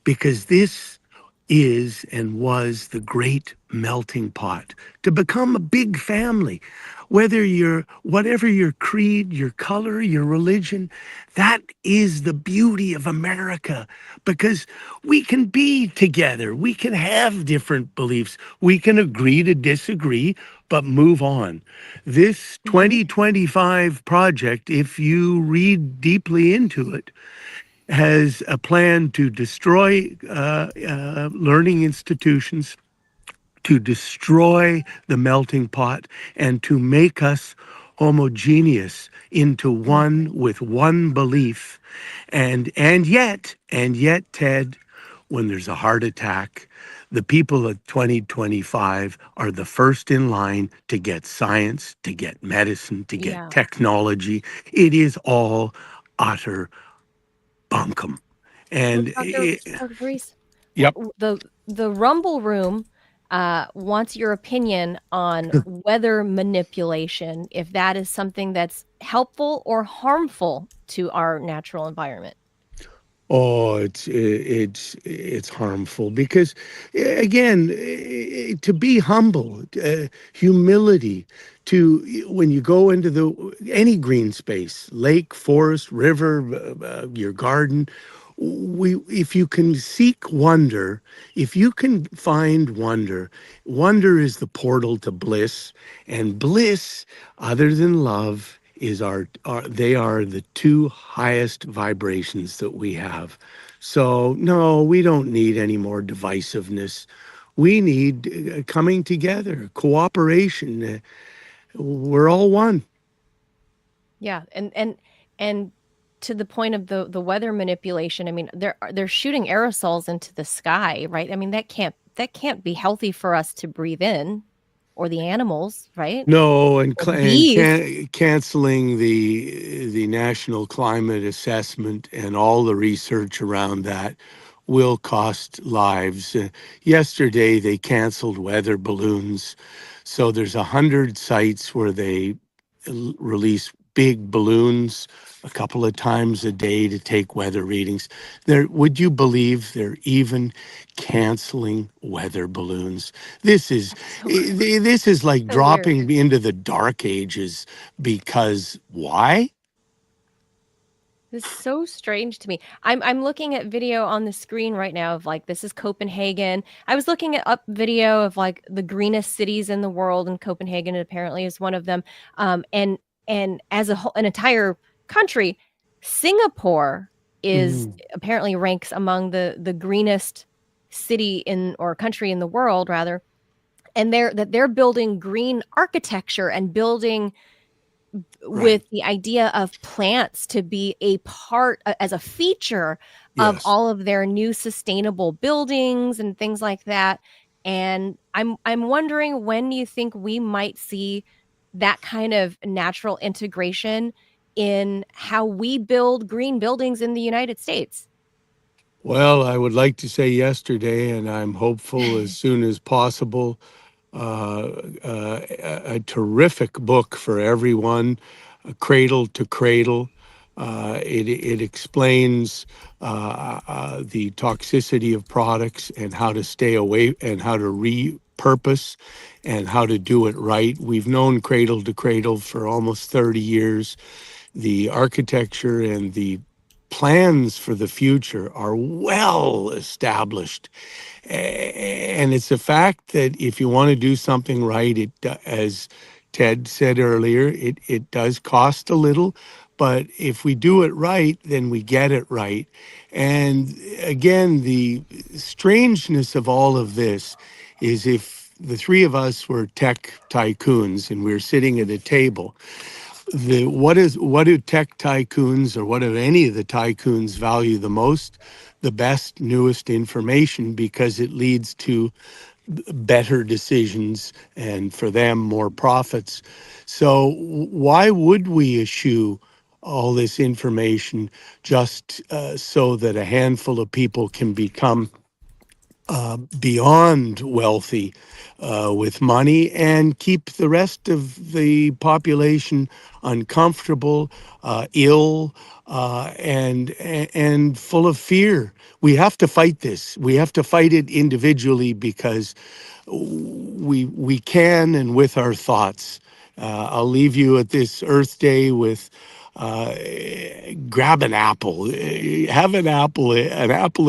because this is and was the great melting pot to become a big family. Whatever your creed, your color, your religion, that is the beauty of America, because we can be together. We can have different beliefs. We can agree to disagree, but move on. This 2025 project, if you read deeply into it, has a plan to destroy learning institutions, to destroy the melting pot, and to make us homogeneous into one with one belief. And yet, Ted, when there's a heart attack, the people of 2025 are the first in line to get science, to get medicine, to get technology. It is all utter bunkum. And Dr. Reese, yep. The Rumble Room wants your opinion on weather manipulation, if that is something that's helpful or harmful to our natural environment. Oh, it's harmful because, again, to be humble, humility, when you go into any green space, lake, forest, river, your garden, if you can seek wonder, if you can find wonder, wonder is the portal to bliss, and bliss, other than love, they are the two highest vibrations that we have. So no, we don't need any more divisiveness. We need coming together, cooperation. We're all one. Yeah, and to the point of the weather manipulation, I mean, they're shooting aerosols into the sky, right? I mean, that can't be healthy for us to breathe in, or the animals, right? No, and canceling the National Climate Assessment and all the research around that will cost lives. Yesterday, they canceled weather balloons. So there's 100 sites where they release big balloons a couple of times a day to take weather readings. Would you believe they're even canceling weather balloons? This is like So dropping into the dark ages. Because why? This is so strange to me. I'm looking at video on the screen right now of like this is Copenhagen. I was looking at up video of like the greenest cities in the world, and Copenhagen apparently is one of them. And as a whole, an entire country, Singapore is apparently ranks among the greenest city in or country in the world rather. And they're building green architecture and building with the idea of plants to be a part as a feature of all of their new sustainable buildings and things like that. And I'm wondering when you think we might see that kind of natural integration in how we build green buildings in the United States. Well, I would like to say yesterday, and I'm hopeful as soon as possible. A terrific book for everyone, Cradle to Cradle. It explains the toxicity of products and how to stay away and how to repurpose and how to do it right. We've known Cradle to Cradle for almost 30 years. The architecture and the plans for the future are well established. And it's a fact that if you want to do something right, as Ted said earlier, it does cost a little, but if we do it right, then we get it right. And again, the strangeness of all of this is if the three of us were tech tycoons and we were sitting at a table, what do tech tycoons or what do any of the tycoons value the most? The best, newest information, because it leads to better decisions and for them more profits. So why would we eschew all this information just so that a handful of people can become beyond wealthy with money and keep the rest of the population uncomfortable, ill, and full of fear? We have to fight this. We have to fight it individually because we can, and with our thoughts. I'll leave you at this Earth Day with grab an apple, have an apple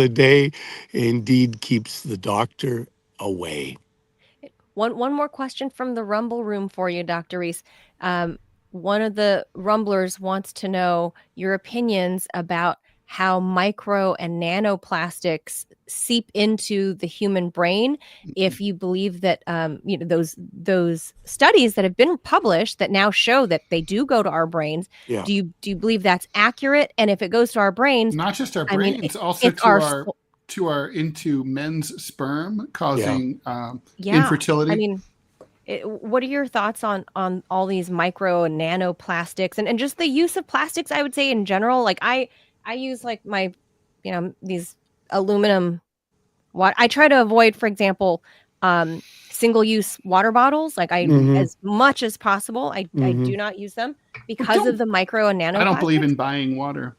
a day indeed keeps the doctor away. One more question from the Rumble room for you, Dr. Reese. One of the Rumblers wants to know your opinions about how micro and nanoplastics seep into the human brain. If you believe that those studies that have been published that now show that they do go to our brains, do you believe that's accurate? And if it goes to our brains, not just our brains, also to our into men's sperm, causing infertility. I mean, what are your thoughts on all these micro and nanoplastics and just the use of plastics? I would say in general, like I use like my, these aluminum water. I try to avoid, for example, single-use water bottles. Like as much as possible, I do not use them because of the micro and nanoplastics. I don't believe in buying water.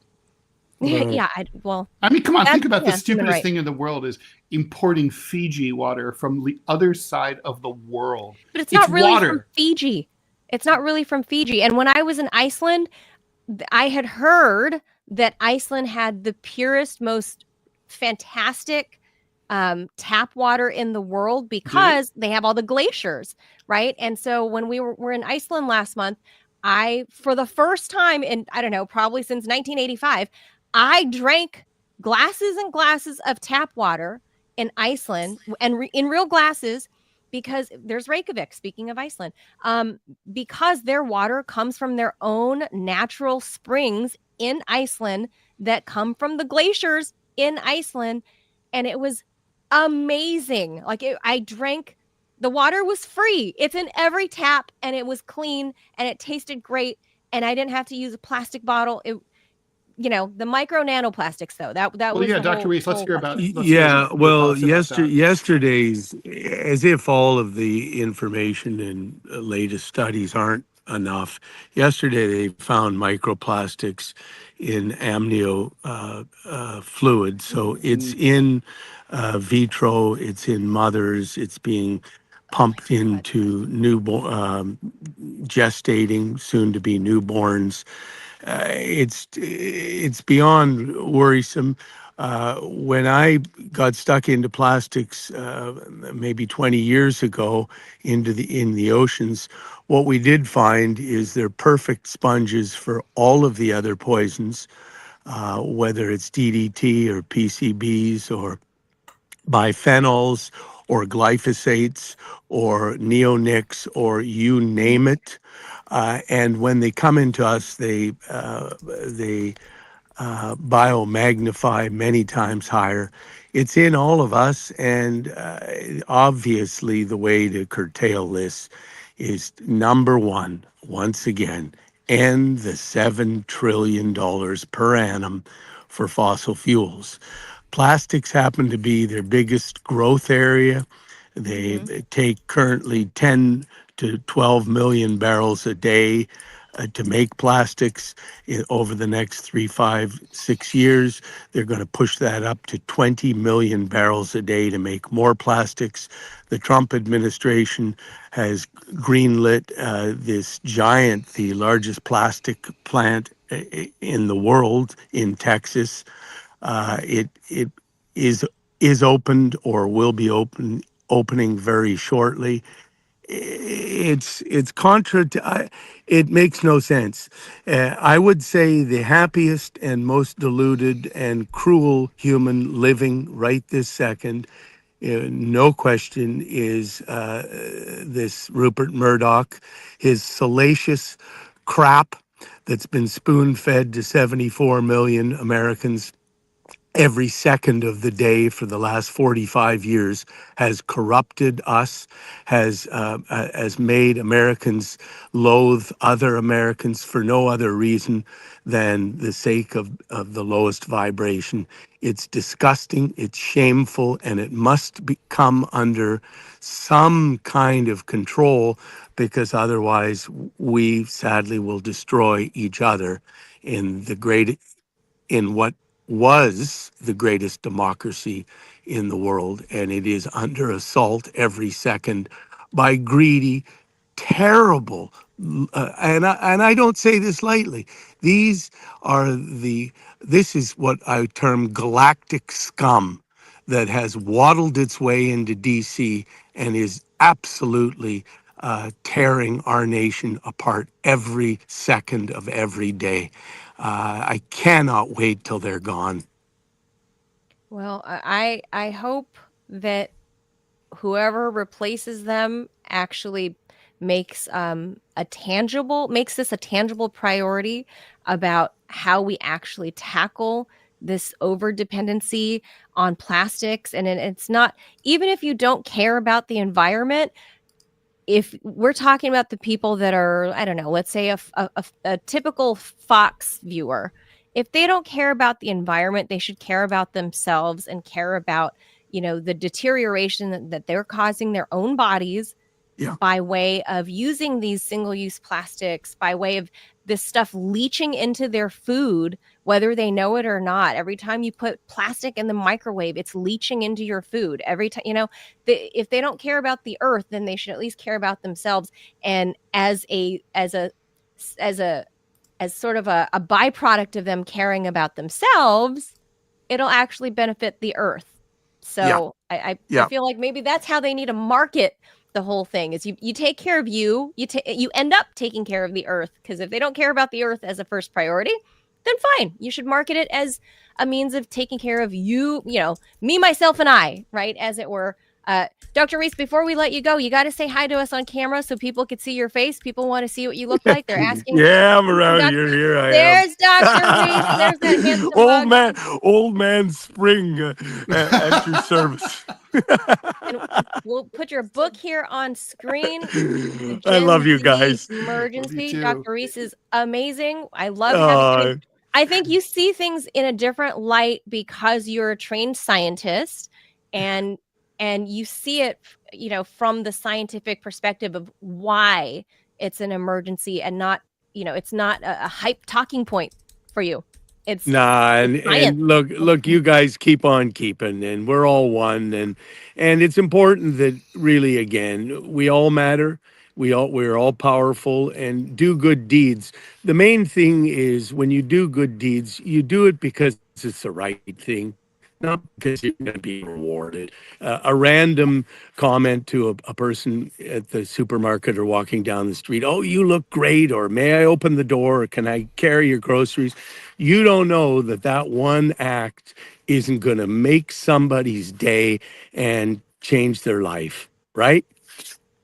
Yeah, I mean, come on, think about the stupidest thing in the world is importing Fiji water from the other side of the world. But it's not really from Fiji. It's not really from Fiji. And when I was in Iceland, I had heard that Iceland had the purest, most fantastic tap water in the world because they have all the glaciers, right? And so when we were in Iceland last month, for the first time in, I don't know, probably since 1985, I drank glasses and glasses of tap water in Iceland and in real glasses because there's Reykjavik, speaking of Iceland, because their water comes from their own natural springs in Iceland that come from the glaciers in Iceland. And it was amazing. Like I drank, the water was free. It's in every tap and it was clean and it tasted great. And I didn't have to use a plastic bottle. the micro nanoplastics though. That Well, was yeah, the Dr. whole, Reese, let's whole hear about. question. Let's hear Yeah, your well, thoughts about that. yesterday's, as if all of the information and latest studies aren't enough. Yesterday, they found microplastics in amnio fluid. So it's in vitro, it's in mothers, it's being pumped into newborn, gestating, soon to be newborns. It's beyond worrisome. When I got stuck into plastics maybe 20 years ago in the oceans, what we did find is they're perfect sponges for all of the other poisons, whether it's DDT or PCBs or biphenyls or glyphosates or neonics or you name it. And when they come into us, they biomagnify many times higher. It's in all of us, and obviously the way to curtail this is number one, once again, end the $7 trillion per annum for fossil fuels. Plastics happen to be their biggest growth area. They take currently 10 to 12 million barrels a day to make plastics. Over the next 3, 5, 6 years, they're going to push that up to 20 million barrels a day to make more plastics. The Trump administration has greenlit this giant, the largest plastic plant in the world in Texas. It is opened or will be opening very shortly. It's contra to, it makes no sense. I would say the happiest and most deluded and cruel human living right this second, no question, is this Rupert Murdoch, his salacious crap that's been spoon-fed to 74 million Americans every second of the day for the last 45 years has corrupted us, has made Americans loathe other Americans for no other reason than the sake of the lowest vibration. It's disgusting, it's shameful, and it must come under some kind of control, because otherwise we sadly will destroy each other in what was the greatest democracy in the world, and it is under assault every second by greedy, terrible, and I don't say this lightly. These are this is what I term galactic scum that has waddled its way into DC and is absolutely tearing our nation apart every second of every day. I cannot wait till they're gone. Well, I hope that whoever replaces them actually makes makes this a tangible priority about how we actually tackle this over dependency on plastics. And it's not, even if you don't care about the environment, if we're talking about the people that are, I don't know, let's say a typical Fox viewer, if they don't care about the environment, they should care about themselves and care about, the deterioration that they're causing their own bodies by way of using these single-use plastics, by way of this stuff leaching into their food, whether they know it or not. Every time you put plastic in the microwave, it's leaching into your food. Every time, if they don't care about the earth, then they should at least care about themselves. And as sort of a byproduct of them caring about themselves, it'll actually benefit the earth. So I feel like maybe that's how they need to market the whole thing, is you take care of you end up taking care of the earth, because if they don't care about the earth as a first priority, then fine, you should market it as a means of taking care of you, me, myself, and I, right, as it were. Dr. Reese, before we let you go, you got to say hi to us on camera so people can see your face. People want to see what you look like. They're asking. Yeah, I'm around here. Here I am. There's Dr. Reese. There's that handsome old man Spring at your service. And we'll put your book here on screen. I love you guys. Emergency. Love you, Dr. Reese is amazing. I love having. I think you see things in a different light because you're a trained scientist, and you see it, from the scientific perspective of why it's an emergency, and not, it's not a hype talking point for you. It's Nah, science. and look, you guys keep on keeping, and we're all one, and it's important that really, again, we all matter. We're all powerful, and do good deeds. The main thing is when you do good deeds, you do it because it's the right thing, not because you're going to be rewarded. A random comment to a person at the supermarket or walking down the street, "Oh, you look great," or "May I open the door?" or "Can I carry your groceries?" You don't know that one act isn't going to make somebody's day and change their life, right?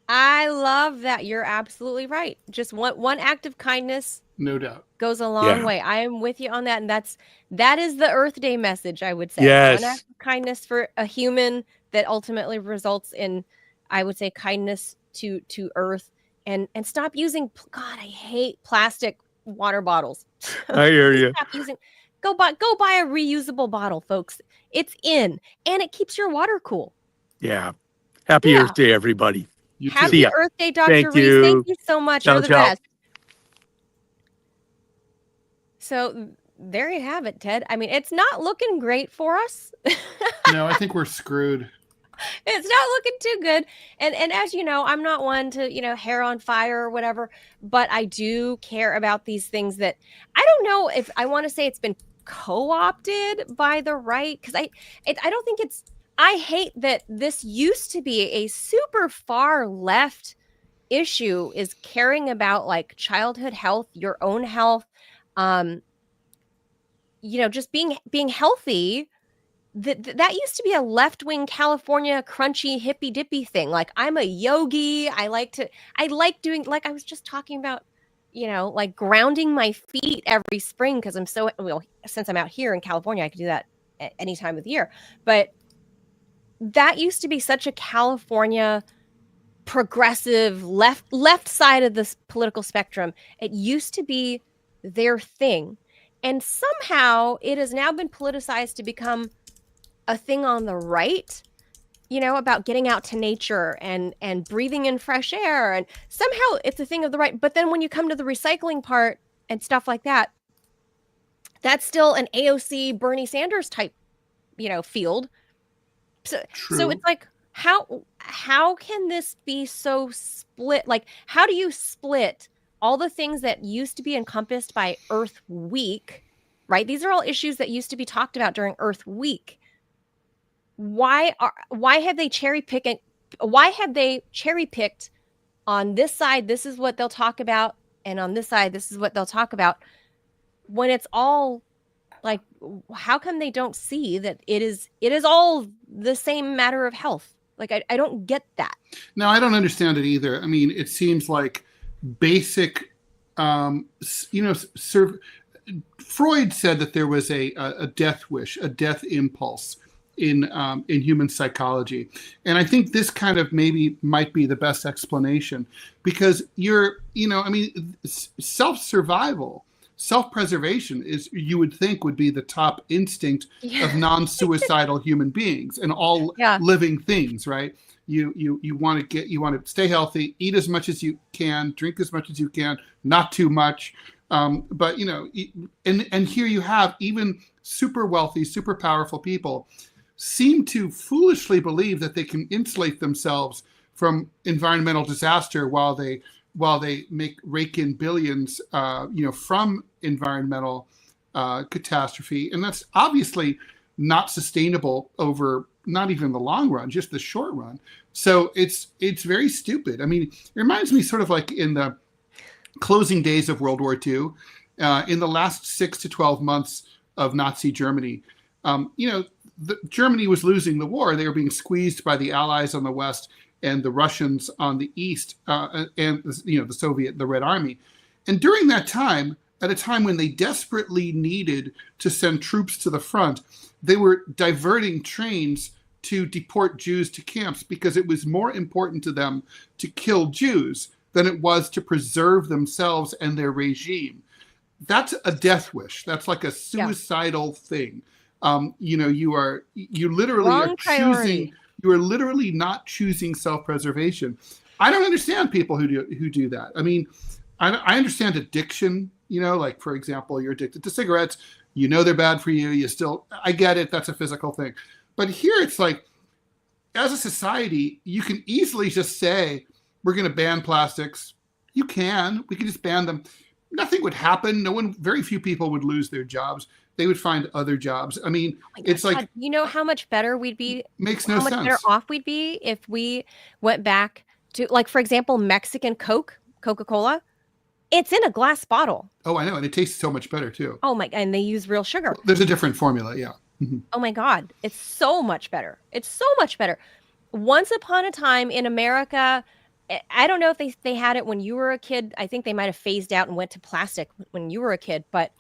I love that. You're absolutely right. Just one act of kindness, No doubt, goes a long way. I am with you on that, and that is the Earth Day message, I would say. Yes. One act of kindness for a human that ultimately results in, I would say, kindness to Earth, and stop using. God, I hate plastic water bottles. I hear you. Stop using. Go buy a reusable bottle, folks. It's in, and it keeps your water cool. Yeah. Happy Earth Day, everybody. you too. Happy Earth Day, Dr. Thank Reese. you. Thank you so much. Ciao, You're the ciao. best. So there you have it, Ted. I mean, it's not looking great for us. No, I think we're screwed. It's not looking too good. And as you know, I'm not one to, hair on fire or whatever, but I do care about these things that I don't know if I want to say it's been co-opted by the right, because I don't think it's. I hate that this used to be a super far left issue, is caring about like childhood health, your own health, just being healthy. That used to be a left-wing California crunchy hippy dippy thing. Like, I'm a yogi. I like doing, like I was just talking about, like grounding my feet every spring, because since I'm out here in California, I can do that at any time of the year. But that used to be such a California progressive left side of this political spectrum. It used to be their thing. And somehow it has now been politicized to become a thing on the right, about getting out to nature and breathing in fresh air. And somehow it's a thing of the right. But then when you come to the recycling part and stuff like that, that's still an AOC Bernie Sanders type, field. So it's like, how can this be so split? Like, how do you split all the things that used to be encompassed by Earth Week, right? These are all issues that used to be talked about during Earth Week. Why have they cherry picked on this side? This is what they'll talk about, and on this side, this is what they'll talk about. When it's all like, how come they don't see that it is all the same matter of health? Like, I don't get that. No, I don't understand it either. I mean, it seems like basic, Freud said that there was a death wish, a death impulse in human psychology. And I think this kind of might be the best explanation, because self-survival, self-preservation you would think would be the top instinct of non-suicidal human beings and all living things, right? You want to stay healthy, eat as much as you can, drink as much as you can, not too much. But and here you have even super wealthy, super powerful people seem to foolishly believe that they can insulate themselves from environmental disaster while they rake in billions, from environmental catastrophe. And that's obviously not sustainable over not even the long run, just the short run. So it's very stupid. I mean, it reminds me sort of like in the closing days of World War II, in the last 6 to 12 months of Nazi Germany, Germany was losing the war. They were being squeezed by the Allies on the West and the Russians on the East, and the Red Army. And during that time, at a time when they desperately needed to send troops to the front, they were diverting trains to deport Jews to camps, because it was more important to them to kill Jews than it was to preserve themselves and their regime. that's a death wish. That's like a suicidal thing. You literally Wrong are priority. choosing. You are literally not choosing self-preservation. I don't understand people who do that. I mean, I understand addiction. Like for example, you're addicted to cigarettes. They're bad for you. I get it. That's a physical thing. But here it's like, as a society, you can easily just say, we're going to ban plastics. We can just ban them. Nothing would happen. Very few people would lose their jobs. They would find other jobs. I mean, it's like, how much better we'd be? Makes no sense. How much better off we'd be if we went back to, like, for example, Mexican Coca-Cola. It's in a glass bottle. Oh, I know. And it tastes so much better too. Oh my, and they use real sugar. There's a different formula. Yeah. Mm-hmm. Oh my God. It's so much better. It's so much better. Once upon a time in America, I don't know if they had it when you were a kid. I think they might have phased out and went to plastic when you were a kid. But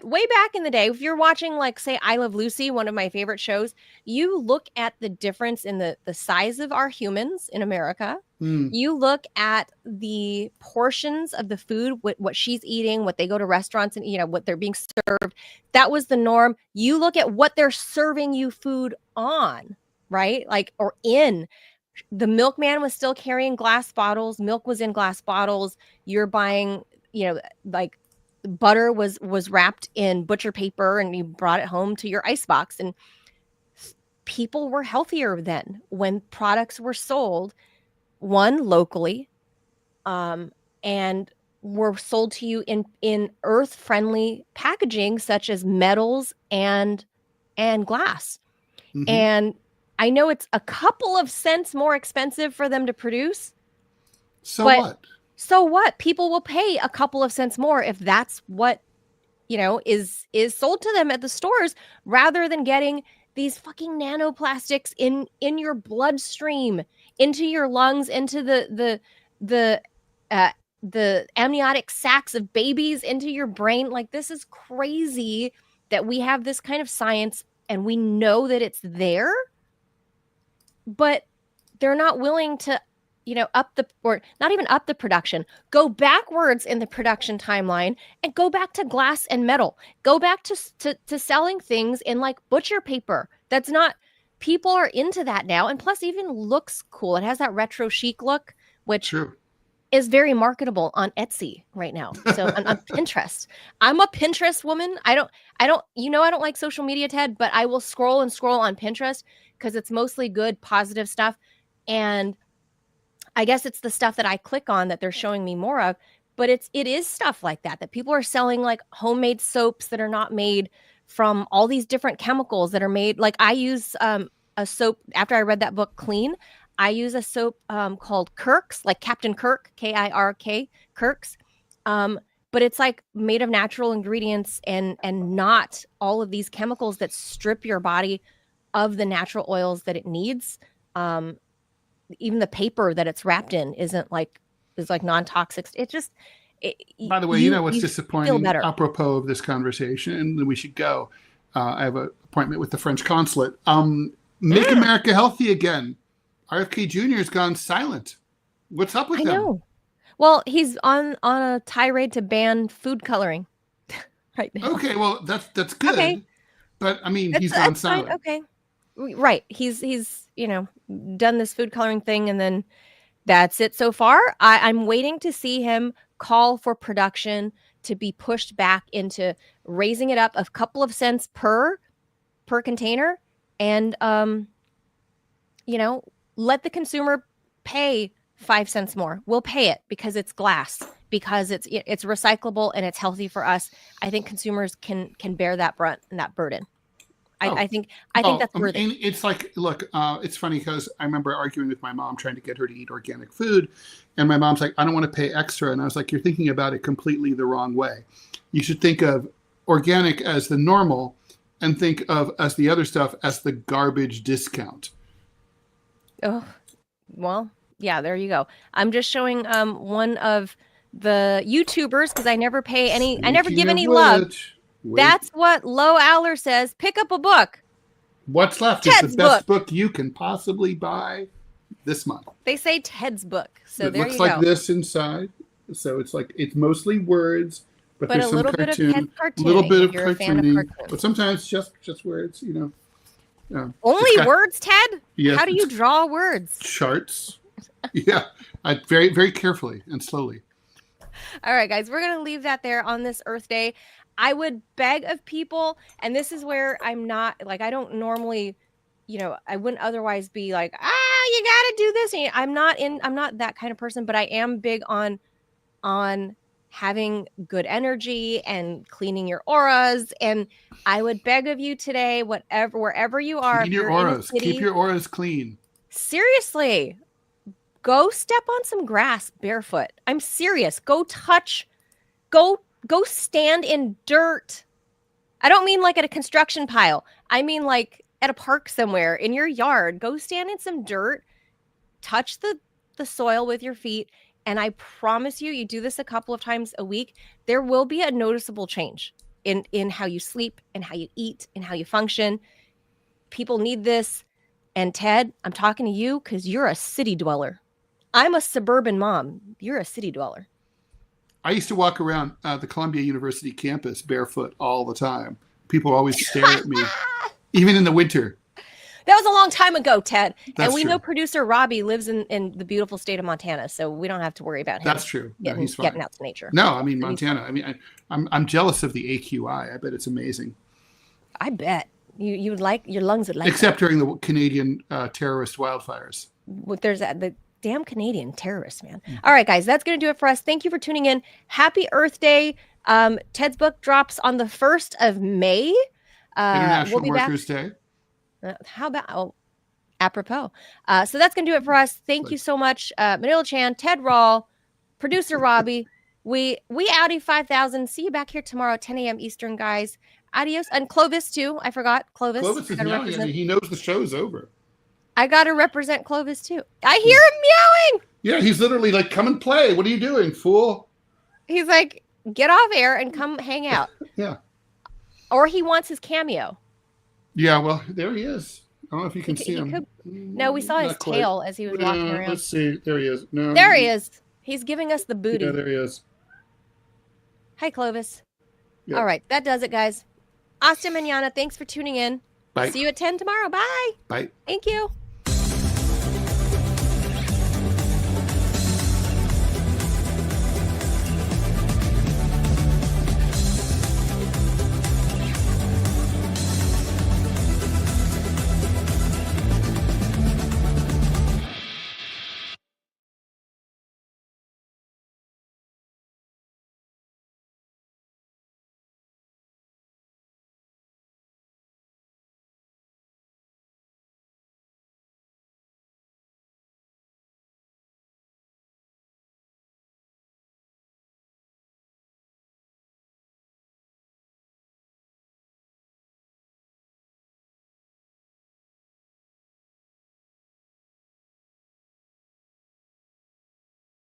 way back in the day, if you're watching, like, say, I Love Lucy, one of my favorite shows, you look at the difference in the size of our humans in America. You look at the portions of the food, what she's eating, what they go to restaurants and, what they're being served. That was the norm. You look at what they're serving you food on, right? Like, or in. The milkman was still carrying glass bottles. Milk was in glass bottles. You're buying, like butter was wrapped in butcher paper and you brought it home to your icebox. And people were healthier then when products were sold, one, locally, and were sold to you in earth-friendly packaging such as metals and glass. Mm-hmm. And I know it's a couple of cents more expensive for them to produce. So what? People will pay a couple of cents more if that's what, is sold to them at the stores, rather than getting these fucking nanoplastics in your bloodstream, into your lungs, into the amniotic sacs of babies, into your brain. Like, this is crazy that we have this kind of science and we know that it's there, but they're not willing to, not even up the production, go backwards in the production timeline and go back to glass and metal, go back to selling things in like butcher paper. That's not, people are into that now. And plus even looks cool. It has that retro chic look, which is very marketable on Etsy right now. So on Pinterest, I'm a Pinterest woman. I don't like social media, Ted, but I will scroll and scroll on Pinterest because it's mostly good, positive stuff. And I guess it's the stuff that I click on that they're showing me more of, but it is stuff like that people are selling, like homemade soaps that are not made from all these different chemicals that are made. Like, I use a soap after I read that book, Clean. I use a soap called Kirk's, like Captain Kirk, Kirk, Kirk's. But it's like made of natural ingredients and not all of these chemicals that strip your body of the natural oils that it needs. Even the paper that it's wrapped in is non-toxic. It just, by the way, what's disappointing, apropos of this conversation, and we should go. I have an appointment with the French consulate. Make America healthy again. RFK Jr. has gone silent. What's up with him? I know. Well, he's on a tirade to ban food coloring right now. Okay, well, that's good. Okay. But I mean, he's gone silent. Fine. Okay. Right. He's done this food coloring thing, and then that's it so far. I'm waiting to see him call for production to be pushed back into raising it up a couple of cents per container, and let the consumer pay 5 cents more. We'll pay it because it's glass, because it's recyclable and it's healthy for us. I think consumers can bear that brunt and that burden. I think that's worthy. And it's like, look, it's funny because I remember arguing with my mom trying to get her to eat organic food. And my mom's like, I don't want to pay extra. And I was like, you're thinking about it completely the wrong way. You should think of organic as the normal and think of as the other stuff as the garbage discount. Oh, well, yeah, there you go. I'm just showing one of the YouTubers because I never pay any, I never give any love. That's what Lo Aller says. Pick up a book. What's left Ted's is the best book you can possibly buy this month. They say Ted's book. So it looks like this inside. So it's mostly words But a there's some little bit of cartoon, Ted a little cartooning bit if of you're a fan of cartooning, cartoons. but sometimes just words, you know. Only It's got words, Ted? Yes, How do you draw words? charts. Yeah, I very, very carefully and slowly. All right, guys, we're going to leave that there on this Earth Day. I would beg of people, and this is where I'm not, like, I don't normally, I wouldn't otherwise be like, you got to do this. And I'm not that kind of person, but I am big on having good energy and cleaning your auras. And I would beg of you today, wherever you are, Clean your auras. Keep your auras clean. Seriously, go step on some grass barefoot. I'm serious. Go stand in dirt. I don't mean like at a construction pile. I mean like at a park somewhere in your yard. Go stand in some dirt, touch the soil with your feet. And I promise you do this a couple of times a week, there will be a noticeable change in how you sleep and how you eat and how you function. People need this. And Ted, I'm talking to you because you're a city dweller. I'm a suburban mom. You're a city dweller. I used to walk around the Columbia University campus barefoot all the time. People always stare at me, even in the winter. That was a long time ago, Ted. That's and we true. know producer Robbie lives in the beautiful state of Montana, so we don't have to worry about him. That's true. No, he's fine. Getting out to nature. No, I mean Montana. I mean, I'm jealous of the AQI. I bet it's amazing. I bet you would like your lungs would like. Except during the Canadian terrorist wildfires. There's the damn Canadian terrorists, man. All right, guys, that's going to do it for us. Thank you for tuning in. Happy Earth Day. Ted's book drops on the 1st of May. International we'll be Workers' back. Day. How about apropos? So that's gonna do it for us. Thank you so much, Manila Chan, Ted Rall, producer Robbie. We Audi 5000. See you back here tomorrow, 10 a.m. Eastern, guys. Adios, and Clovis too. I forgot Clovis. Clovis is yelling at me. He knows the show's over. I gotta represent Clovis too. I hear him meowing. Yeah, he's literally like, "Come and play. What are you doing, fool?" He's like, "Get off air and come hang out." Yeah. Or he wants his cameo. Yeah, well, there he is. I don't know if you can see him. No, we saw his tail as he was walking around. Let's see. There he is. No, there he is. He's giving us the booty. Yeah, there he is. Hi, Clovis. Yep. All right, that does it, guys. Hasta mañana. Thanks for tuning in. Bye. See you at 10 tomorrow. Bye. Bye. Thank you.